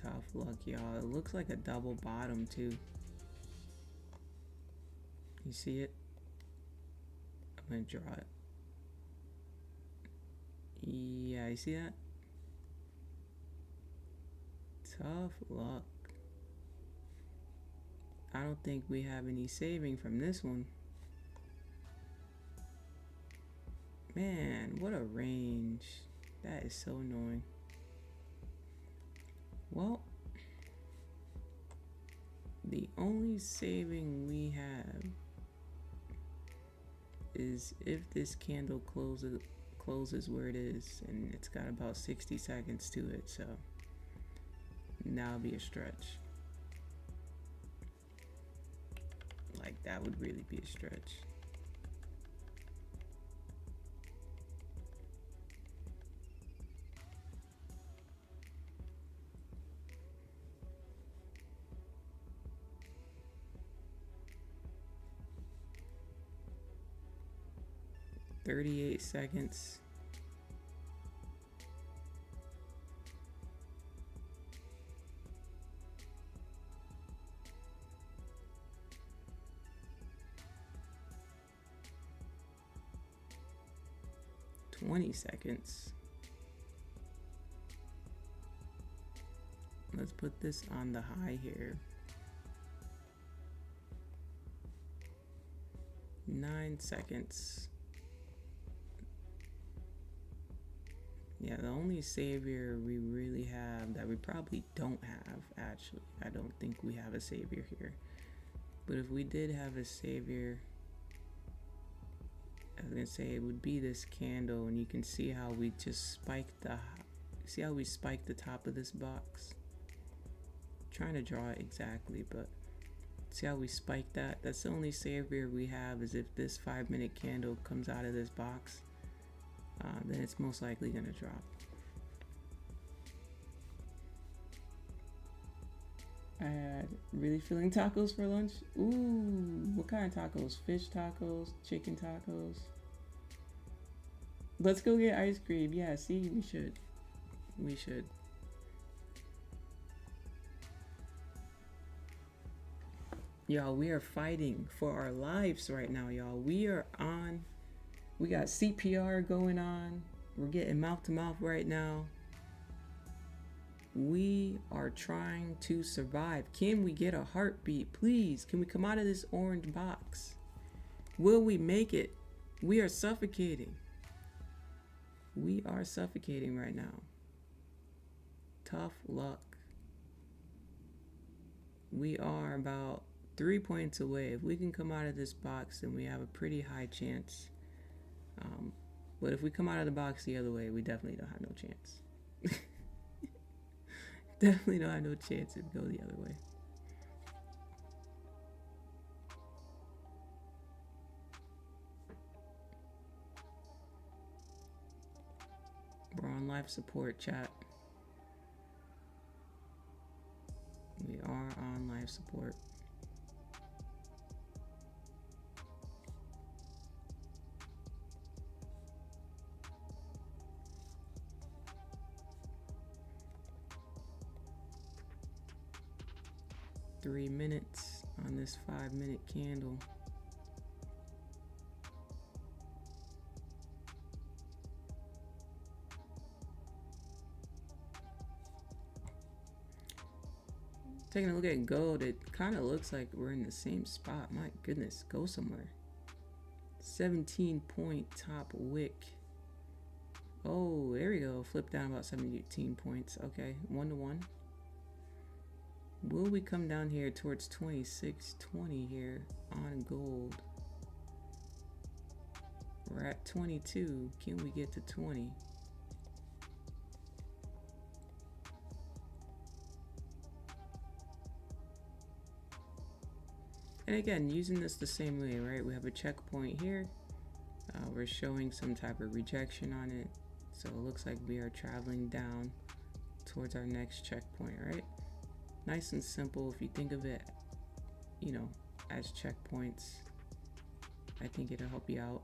Tough luck, y'all. It looks like a double bottom too. You see it? I'm gonna draw it. Yeah, you see that? Tough luck. I don't think we have any saving from this one. Man, what a range. That is so annoying. Well, the only saving we have is if this candle closes where it is, and it's got about 60 seconds to it, so that'll be a stretch. Like, that would really be a stretch. 38 seconds. $20. Let's put this on the high here. 9 seconds. Yeah, the only savior we really have that we probably don't have, actually, I don't think we have a savior here. But if we did have a savior, I was gonna say it would be this candle, and you can see how we just spiked the top of this box. Trying to draw it exactly, but see how we spiked that? That's the only savior we have, is if this 5-minute candle comes out of this box, then it's most likely gonna drop. Really feeling tacos for lunch? Ooh, what kind of tacos? Fish tacos, chicken tacos? Let's go get ice cream. Yeah, see, we should. Y'all, we are fighting for our lives right now, y'all. We got CPR going on. We're getting mouth to mouth right now. We are trying to survive. Can we get a heartbeat, please? Can we come out of this orange box? Will we make it? We are suffocating. We are suffocating right now. Tough luck. We are about 3 points away. If we can come out of this box, then we have a pretty high chance. But if we come out of the box the other way, we definitely don't have no chance. Definitely don't have no chance if we go the other way. We're on life support, chat. We are on life support. Three minutes on this 5-minute candle. Taking a look at gold, it kind of looks like we're in the same spot. My goodness, go somewhere. 17-point top wick. Oh, there we go. Flip down about 17 points. Okay, 1-to-1. Will we come down here towards 26.20 here on gold? We're at 22. Can we get to 20? And again, using this the same way, right? We have a checkpoint here. We're showing some type of rejection on it. So it looks like we are traveling down towards our next checkpoint, right? Nice and simple. If you think of it, you know, as checkpoints, I think it'll help you out.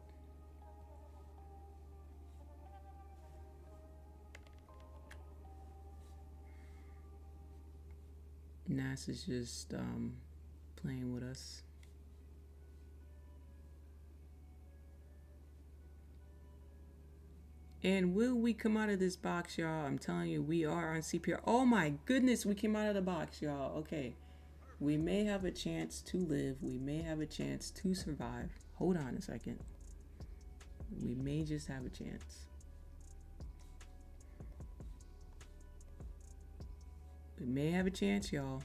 NASA's just playing with us. And will we come out of this box, y'all? I'm telling you, we are on CPR. Oh my goodness, we came out of the box, y'all. Okay, we may have a chance to live. We may have a chance to survive. Hold on a second. We may just have a chance. We may have a chance, y'all.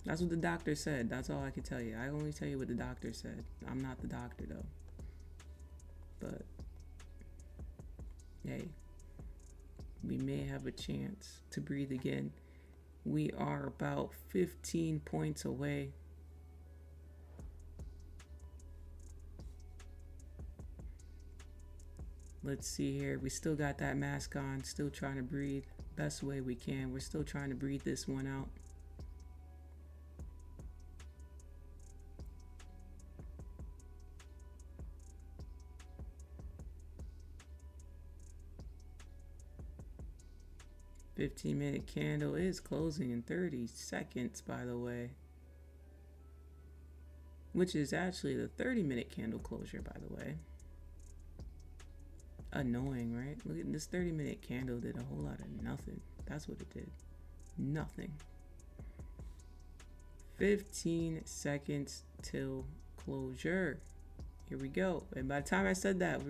That's what the doctor said. That's all I can tell you. I only tell you what the doctor said. I'm not the doctor, though. But hey, we may have a chance to breathe again. We are about 15 points away. Let's see here. We still got that mask on, still trying to breathe best way we can. We're still trying to breathe this one out. 15-minute candle is closing in 30 seconds, by the way. Which is actually the 30-minute candle closure, by the way. Annoying, right? Look at this 30-minute candle did a whole lot of nothing. That's what it did. Nothing. 15 seconds till closure. Here we go. And by the time I said that,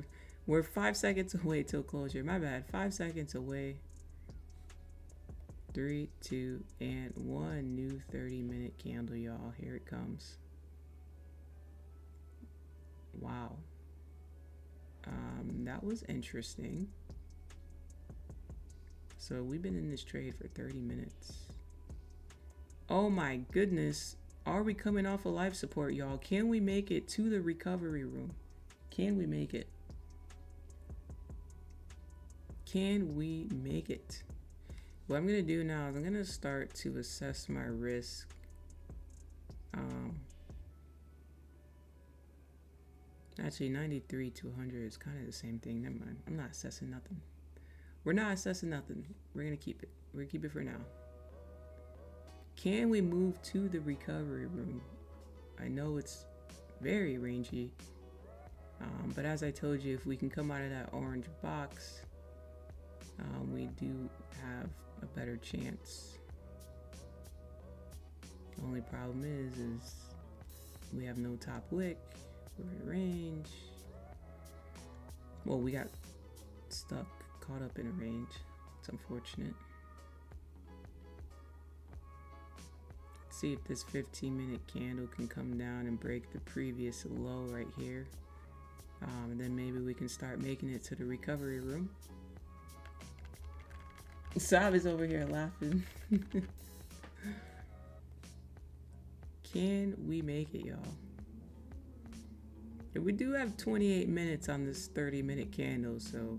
we're 5 seconds away till closure. My bad. 5 seconds away. 3, 2, and 1. New 30-minute candle, y'all. Here it comes. Wow. That was interesting. So we've been in this trade for 30 minutes. Oh my goodness. Are we coming off a life support, y'all? Can we make it to the recovery room? Can we make it? Can we make it? What I'm going to do now is I'm going to start to assess my risk. Actually, 93 to 100 is kind of the same thing. Never mind. I'm not assessing nothing. We're not assessing nothing. We're going to keep it. We're going to keep it for now. Can we move to the recovery room? I know it's very rangy. But as I told you, if we can come out of that orange box, we do have a better chance. The only problem is we have no top wick. We're in range. Well, we got stuck, caught up in a range. It's unfortunate. Let's see if this 15-minute candle can come down and break the previous low right here. And then maybe we can start making it to the recovery room. Saab is over here laughing. Can we make it, y'all? We do have 28 minutes on this 30-minute candle, so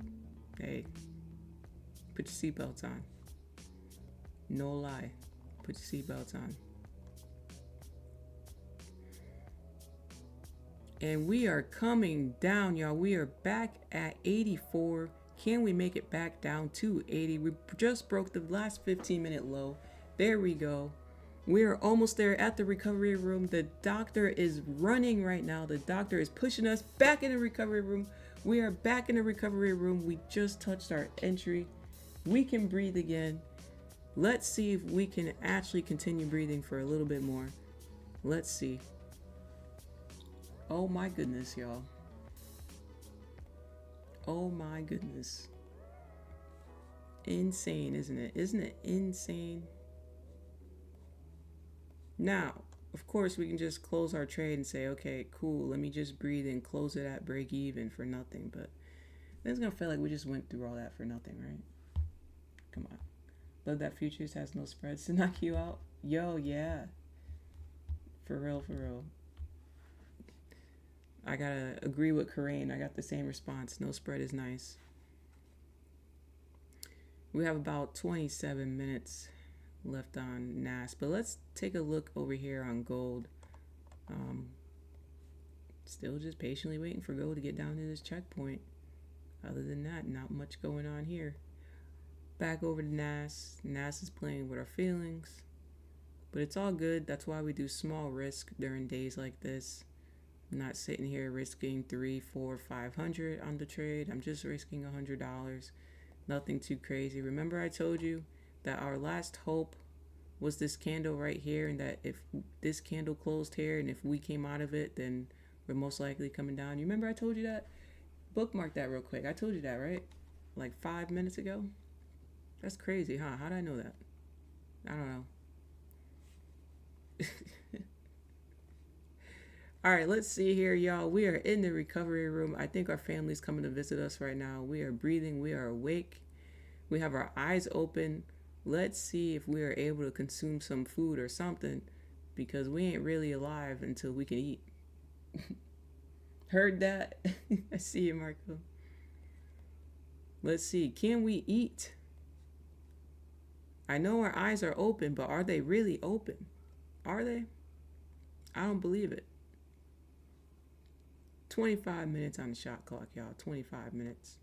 hey, put your seatbelts on. No lie, put your seatbelts on. And we are coming down, y'all. We are back at 84. Can we make it back down to 80? We just broke the last 15-minute low. There we go. We are almost there at the recovery room. The doctor is running right now. The doctor is pushing us back in the recovery room. We are back in the recovery room. We just touched our entry. We can breathe again. Let's see if we can actually continue breathing for a little bit more. Let's see. Oh my goodness, y'all. Oh my goodness. Insane, isn't it? Isn't it insane? Now, of course, we can just close our trade and say, okay, cool, let me just breathe and close it at break even for nothing. But then it's going to feel like we just went through all that for nothing, right? Come on. Love that futures has no spreads to knock you out. Yo, yeah. For real, for real. I got to agree with Karain. I got the same response. No spread is nice. We have about 27 minutes left on NAS, but let's take a look over here on gold. Still just patiently waiting for gold to get down to this checkpoint. Other than that, not much going on here. Back over to NAS. NAS is playing with our feelings, but it's all good. That's why we do small risk during days like this. I'm not sitting here risking 300, 400, 500 on the trade. I'm just risking $100. Nothing too crazy. Remember I told you that our last hope was this candle right here, and that if this candle closed here and if we came out of it, then we're most likely coming down. You remember I told you that? Bookmark that real quick. I told you that, right? Like 5 minutes ago? That's crazy, huh? How did I know that? I don't know. All right, let's see here, y'all. We are in the recovery room. I think our family's coming to visit us right now. We are breathing. We are awake. We have our eyes open. Let's see if we are able to consume some food or something, because we ain't really alive until we can eat. Heard that? I see you, Marco. Let's see. Can we eat? I know our eyes are open, but are they really open? Are they? I don't believe it. 25 minutes on the shot clock, y'all. 25 minutes.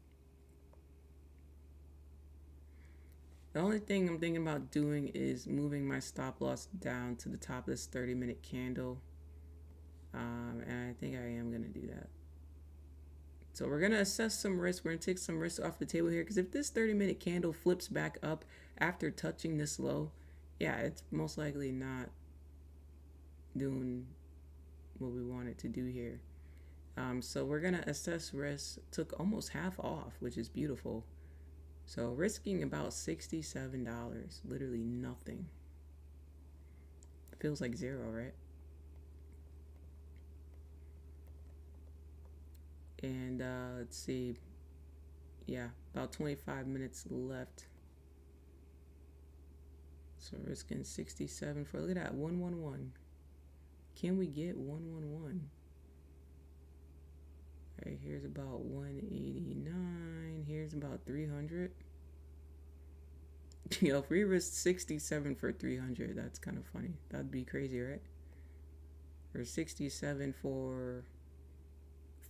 The only thing I'm thinking about doing is moving my stop loss down to the top of this 30-minute candle. And I think I am going to do that. So we're going to assess some risk. We're going to take some risk off the table here, because if this 30-minute candle flips back up after touching this low, yeah, it's most likely not doing what we want it to do here. So we're going to assess risk. Took almost half off, which is beautiful. So risking about $67, literally nothing. Feels like zero, right? And let's see, yeah, about 25 minutes left. So risking 67 for, look at that, 111. Can we get 111? All right, here's about 189. Here's about 300. You know, if we risk 67 for 300, that's kind of funny. That'd be crazy, right? Or 67 for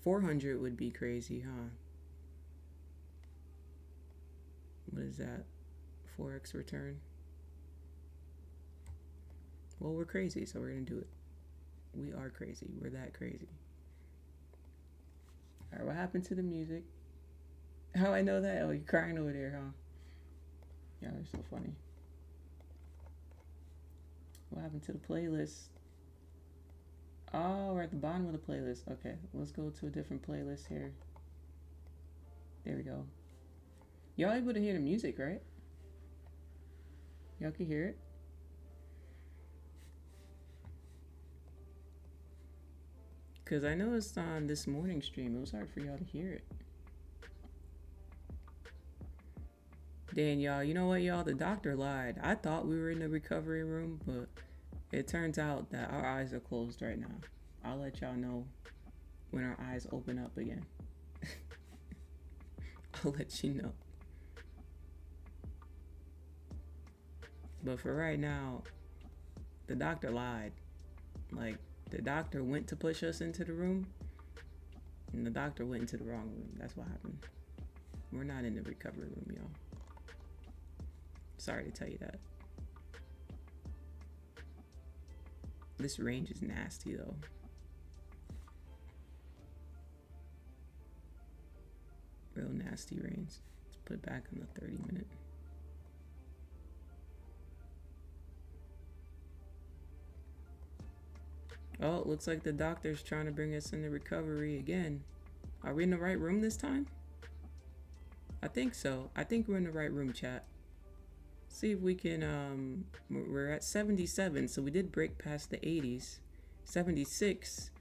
400 would be crazy, huh? What is that? 4x return? Well, we're crazy, so we're gonna do it. We are crazy. We're that crazy. All right, what happened to the music? How I know that? Oh, you're crying over there, huh? Yeah, they're so funny. What happened to the playlist? Oh, we're at the bottom of the playlist. Okay, let's go to a different playlist here. There we go. Y'all able to hear the music, right? Y'all can hear it? Because I noticed on this morning stream, it was hard for y'all to hear it. Then y'all, you know what, y'all? The doctor lied. I thought we were in the recovery room, but it turns out that our eyes are closed right now. I'll let y'all know when our eyes open up again. I'll let you know. But for right now, the doctor lied. Like, the doctor went to push us into the room, and the doctor went into the wrong room. That's what happened. We're not in the recovery room, y'all. Sorry to tell you that. This range is nasty, though. Real nasty range. Let's put it back on the 30-minute. Oh, it looks like the doctor's trying to bring us into recovery again. Are we in the right room this time? I think so. I think we're in the right room, chat. See if we can, we're at 77, so we did break past the 80s. 76.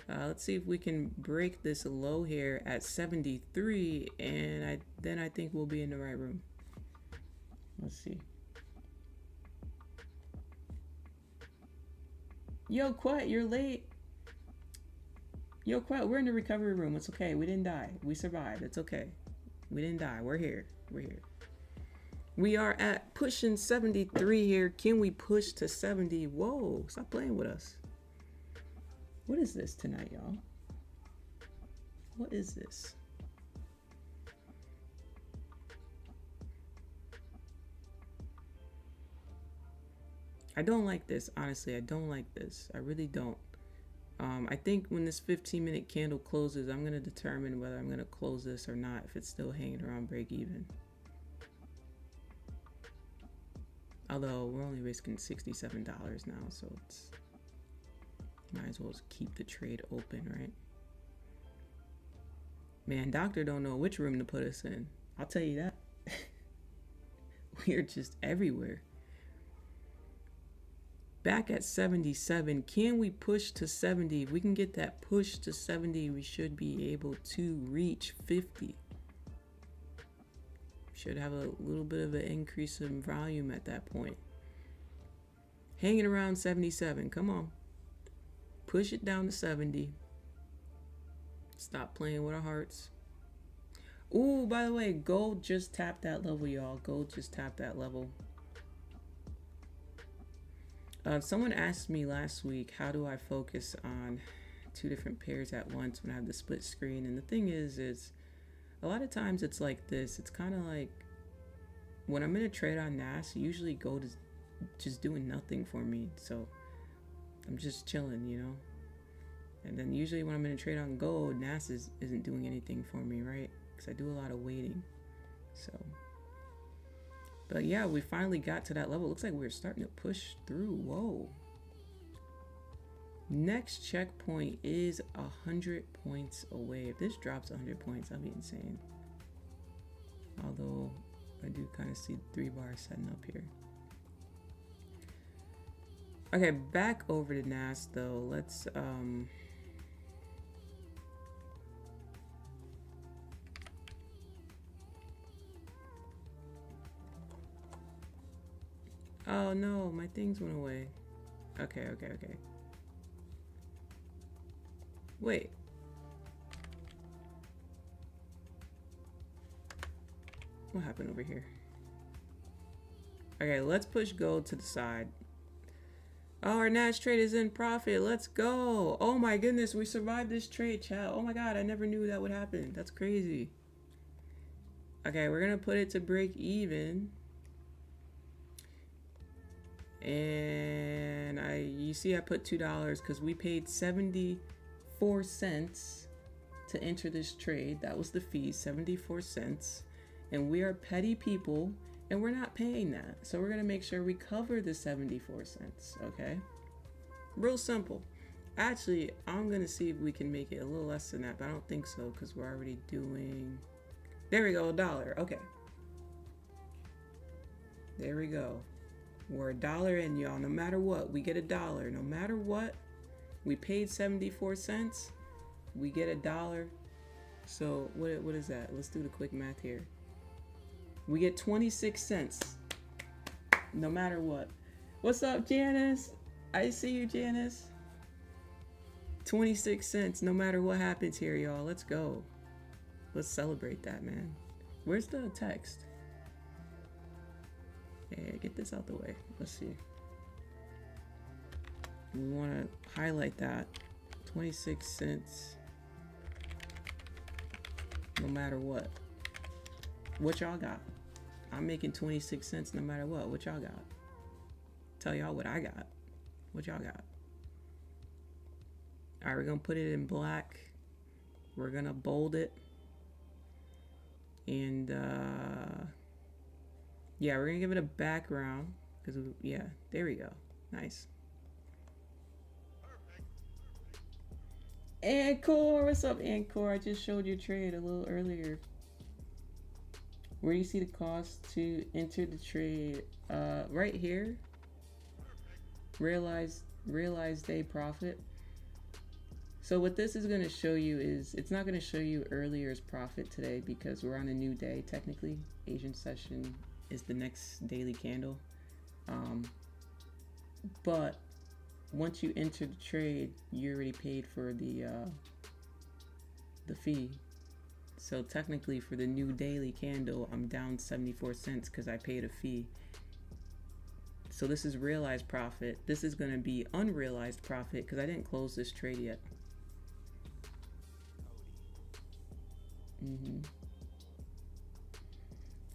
Let's see if we can break this low here at 73, and then I think we'll be in the right room. Let's see. Yo, Quat, you're late. Yo, Quat, we're in the recovery room. It's okay. We didn't die. We survived. It's okay. We didn't die. We're here. We're here. We are at pushing 73 here. Can we push to 70? Whoa, stop playing with us. What is this tonight, y'all? What is this? I don't like this, honestly. I don't like this. I really don't. I think when this 15-minute candle closes, I'm going to determine whether I'm going to close this or not, if it's still hanging around break even. Although we're only risking $67 now, so it's might as well just keep the trade open, right? Man, doctor don't know which room to put us in. I'll tell you that. We're just everywhere. Back at 77, can we push to 70? If we can get that push to 70, we should be able to reach 50. Should have a little bit of an increase in volume at that point. Hanging around 77, come on. Push it down to 70. Stop playing with our hearts. Ooh, by the way, gold just tapped that level, y'all. Gold just tapped that level. Someone asked me last week, how do I focus on two different pairs at once when I have the split screen? And the thing is a lot of times it's like this. It's kind of like when I'm in a trade on NAS, usually gold is just doing nothing for me. So I'm just chilling, you know. And then usually when I'm in a trade on gold, NAS isn't doing anything for me, right? Because I do a lot of waiting. So, but yeah, we finally got to that level. Looks like we're starting to push through. Whoa. Next checkpoint is 100 points away. If this drops 100 points, that'll be insane. Although I do kind of see 3 bars setting up here. Okay, back over to NAS though. Let's oh no, my things went away. Okay. Wait. What happened over here? Okay, let's push gold to the side. Oh, our NAS trade is in profit. Let's go. Oh my goodness, we survived this trade, chat. Oh my god, I never knew that would happen. That's crazy. Okay, we're gonna put it to break even. And you see I put $2 because we paid 74 cents to enter this trade. That was the fee, 74 cents. And we are petty people and we're not paying that. So we're gonna make sure we cover the 74 cents, okay? Real simple. Actually, I'm gonna see if we can make it a little less than that, but I don't think so because we're already doing, there we go, $1, okay. There we go. We're $1 in, y'all. No matter what, we get $1. No matter what, we paid 74 cents. We get $1. So what is that? Let's do the quick math here. We get 26 cents. No matter what. What's up, Janice? I see you, Janice. 26 cents. No matter what happens here, y'all. Let's go. Let's celebrate that, man. Where's the text? Okay, get this out the way. Let's see. We want to highlight that. 26 cents. No matter what. What y'all got? I'm making 26 cents no matter what. What y'all got? Tell y'all what I got. What y'all got? Alright, we're going to put it in black. We're going to bold it. And, yeah, we're gonna give it a background because yeah, there we go. Nice. Anchor, what's up, Anchor? I just showed you trade a little earlier. Where do you see the cost to enter the trade? Right here. Realize day profit. So what this is gonna show you is it's not gonna show you earlier's profit today because we're on a new day technically. Asian session is the next daily candle, but once you enter the trade, you already paid for the fee. So technically, for the new daily candle, I'm down 74 cents because I paid a fee. So this is realized profit. This is going to be unrealized profit because I didn't close this trade yet.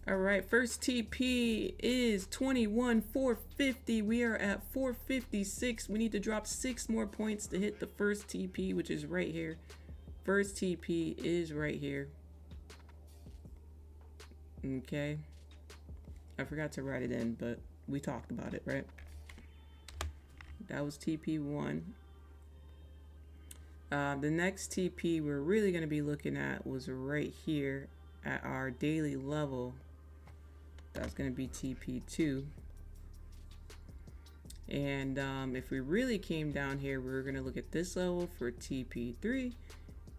All right, first TP is 21,450. We are at 456. We need to drop 6 more points to hit the first TP, which is right here. First TP is right here. Okay. I forgot to write it in, but we talked about it, right? That was TP1. The next TP we're really going to be looking at was right here at our daily level. That's going to be TP2. And if we really came down here, we're going to look at this level for TP3.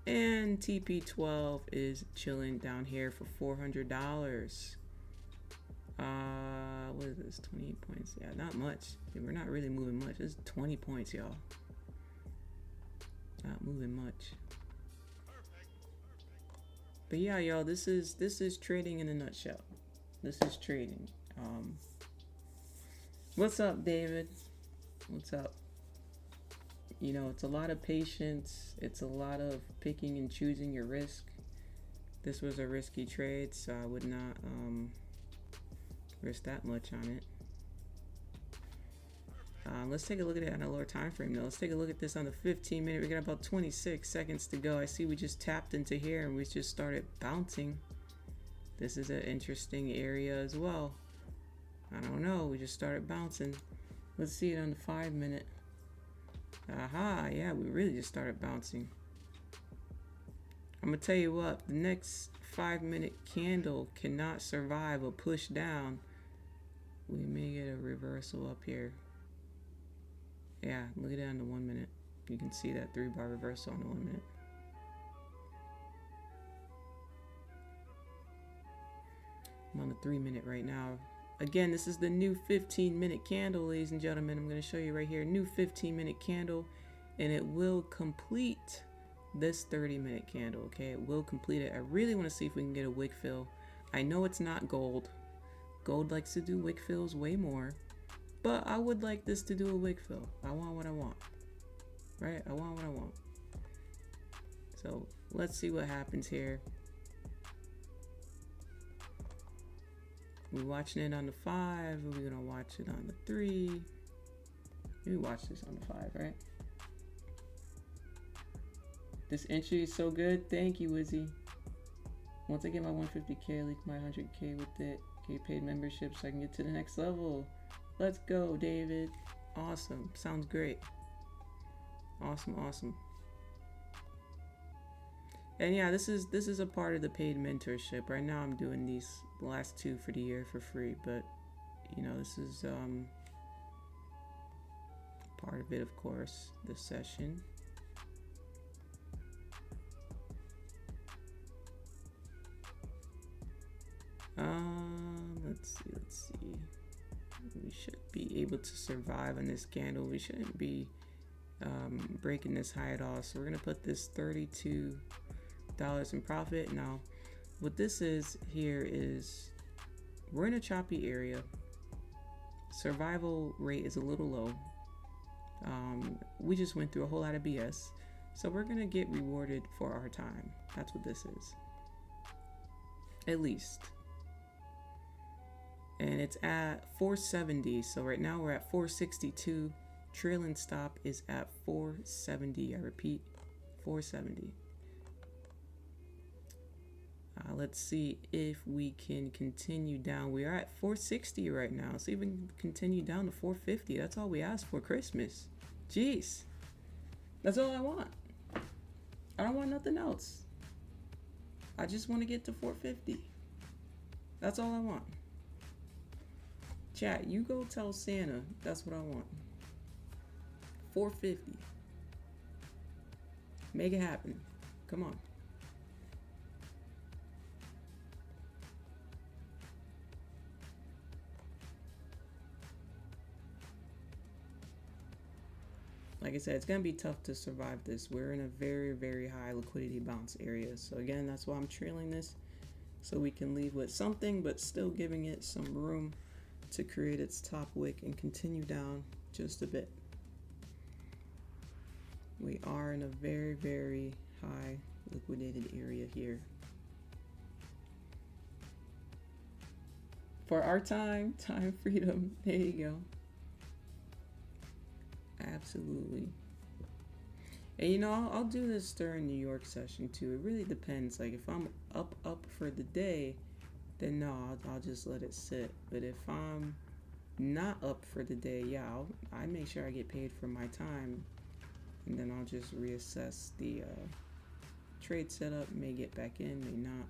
And TP12 is chilling down here for $400. What is this? 28 points. Yeah, not much. We're not really moving much. This is 20 points, y'all. Not moving much. But yeah, y'all, this is trading in a nutshell. This is trading. What's up, David? What's up? You know, it's a lot of patience. It's a lot of picking and choosing your risk. This was a risky trade, so I would not risk that much on it. Let's take a look at it on a lower time frame though. Let's take a look at this on the 15 minute. We got about 26 seconds to go. I see we just tapped into here and we just started bouncing. This is an interesting area as well. I don't know, we just started bouncing. Let's see it on the 5 minute. Aha, yeah, we really just started bouncing. I'm gonna tell you what, the next 5 minute candle cannot survive a push down. We may get a reversal up here. Yeah, look at it on the 1 minute. You can see that 3-bar reversal on the 1 minute. I'm on the 3 minute right now. Again, this is the new 15 minute candle, ladies and gentlemen. I'm going to show you right here, new 15 minute candle, and it will complete this 30 minute candle. Okay, it will complete it. I really want to see if we can get a wick fill. I know it's not gold. Gold likes to do wick fills way more, but I would like this to do a wick fill. I want what I want, right? I want what I want. So let's see what happens here. We're watching it on the 5. We're gonna watch it on the 3. Maybe watch this on the 5, right? This entry is so good. Thank you, Wizzy. Once I get my 150K, leak my 100K with it. Get paid membership so I can get to the next level. Let's go, David. Awesome. Sounds great. Awesome, awesome. And yeah, this is a part of the paid mentorship. Right now I'm doing these last 2 for the year for free, but you know, this is part of it, of course, this session. Let's see. We should be able to survive on this candle. We shouldn't be breaking this high at all. So we're gonna put this $32 in profit. Now what this is here is we're in a choppy area. Survival rate is a little low. We just went through a whole lot of BS, so we're gonna get rewarded for our time. That's what this is, at least. And it's at 470, so right now we're at 462. Trailing stop is at 470. I repeat, 470. Let's see if we can continue down. We are at 460 right now. So even continue down to 450. That's all we asked for Christmas. Jeez. That's all I want. I don't want nothing else. I just want to get to 450. That's all I want. Chat, you go tell Santa that's what I want. 450. Make it happen. Come on. Like I said, it's going to be tough to survive this. We're in a very, very high liquidity bounce area. So again, that's why I'm trailing this, so we can leave with something, but still giving it some room to create its top wick and continue down just a bit. We are in a very, very high liquidated area here. For our time freedom, there you go. Absolutely. And you know, I'll do this during New York session too. It really depends. Like if I'm up for the day, then no, I'll just let it sit. But if I'm not up for the day, yeah, I make sure I get paid for my time, and then I'll just reassess the trade setup. May get back in, may not.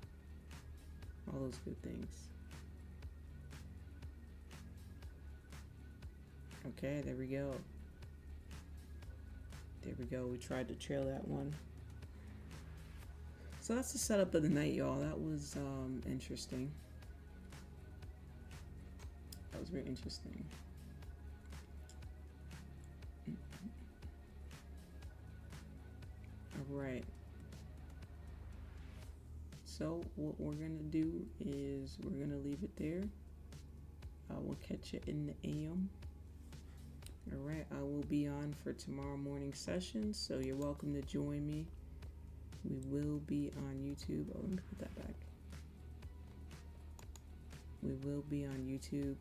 All those good things. Okay, there we go. There we go. We tried to trail that one. So that's the setup of the night, y'all. That was interesting. That was very interesting. All right. So what we're gonna do is we're gonna leave it there. We'll catch you in the AM. All right, I will be on for tomorrow morning session, so you're welcome to join me. We will be on YouTube. Oh, let me put that back. We will be on YouTube.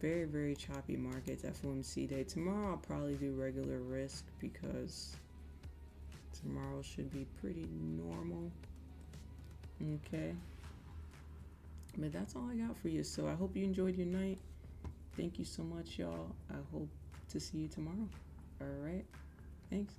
Very, very choppy markets. FOMC day. Tomorrow I'll probably do regular risk because tomorrow should be pretty normal. Okay. But that's all I got for you. So I hope you enjoyed your night. Thank you so much, y'all. I hope to see you tomorrow. All right. Thanks.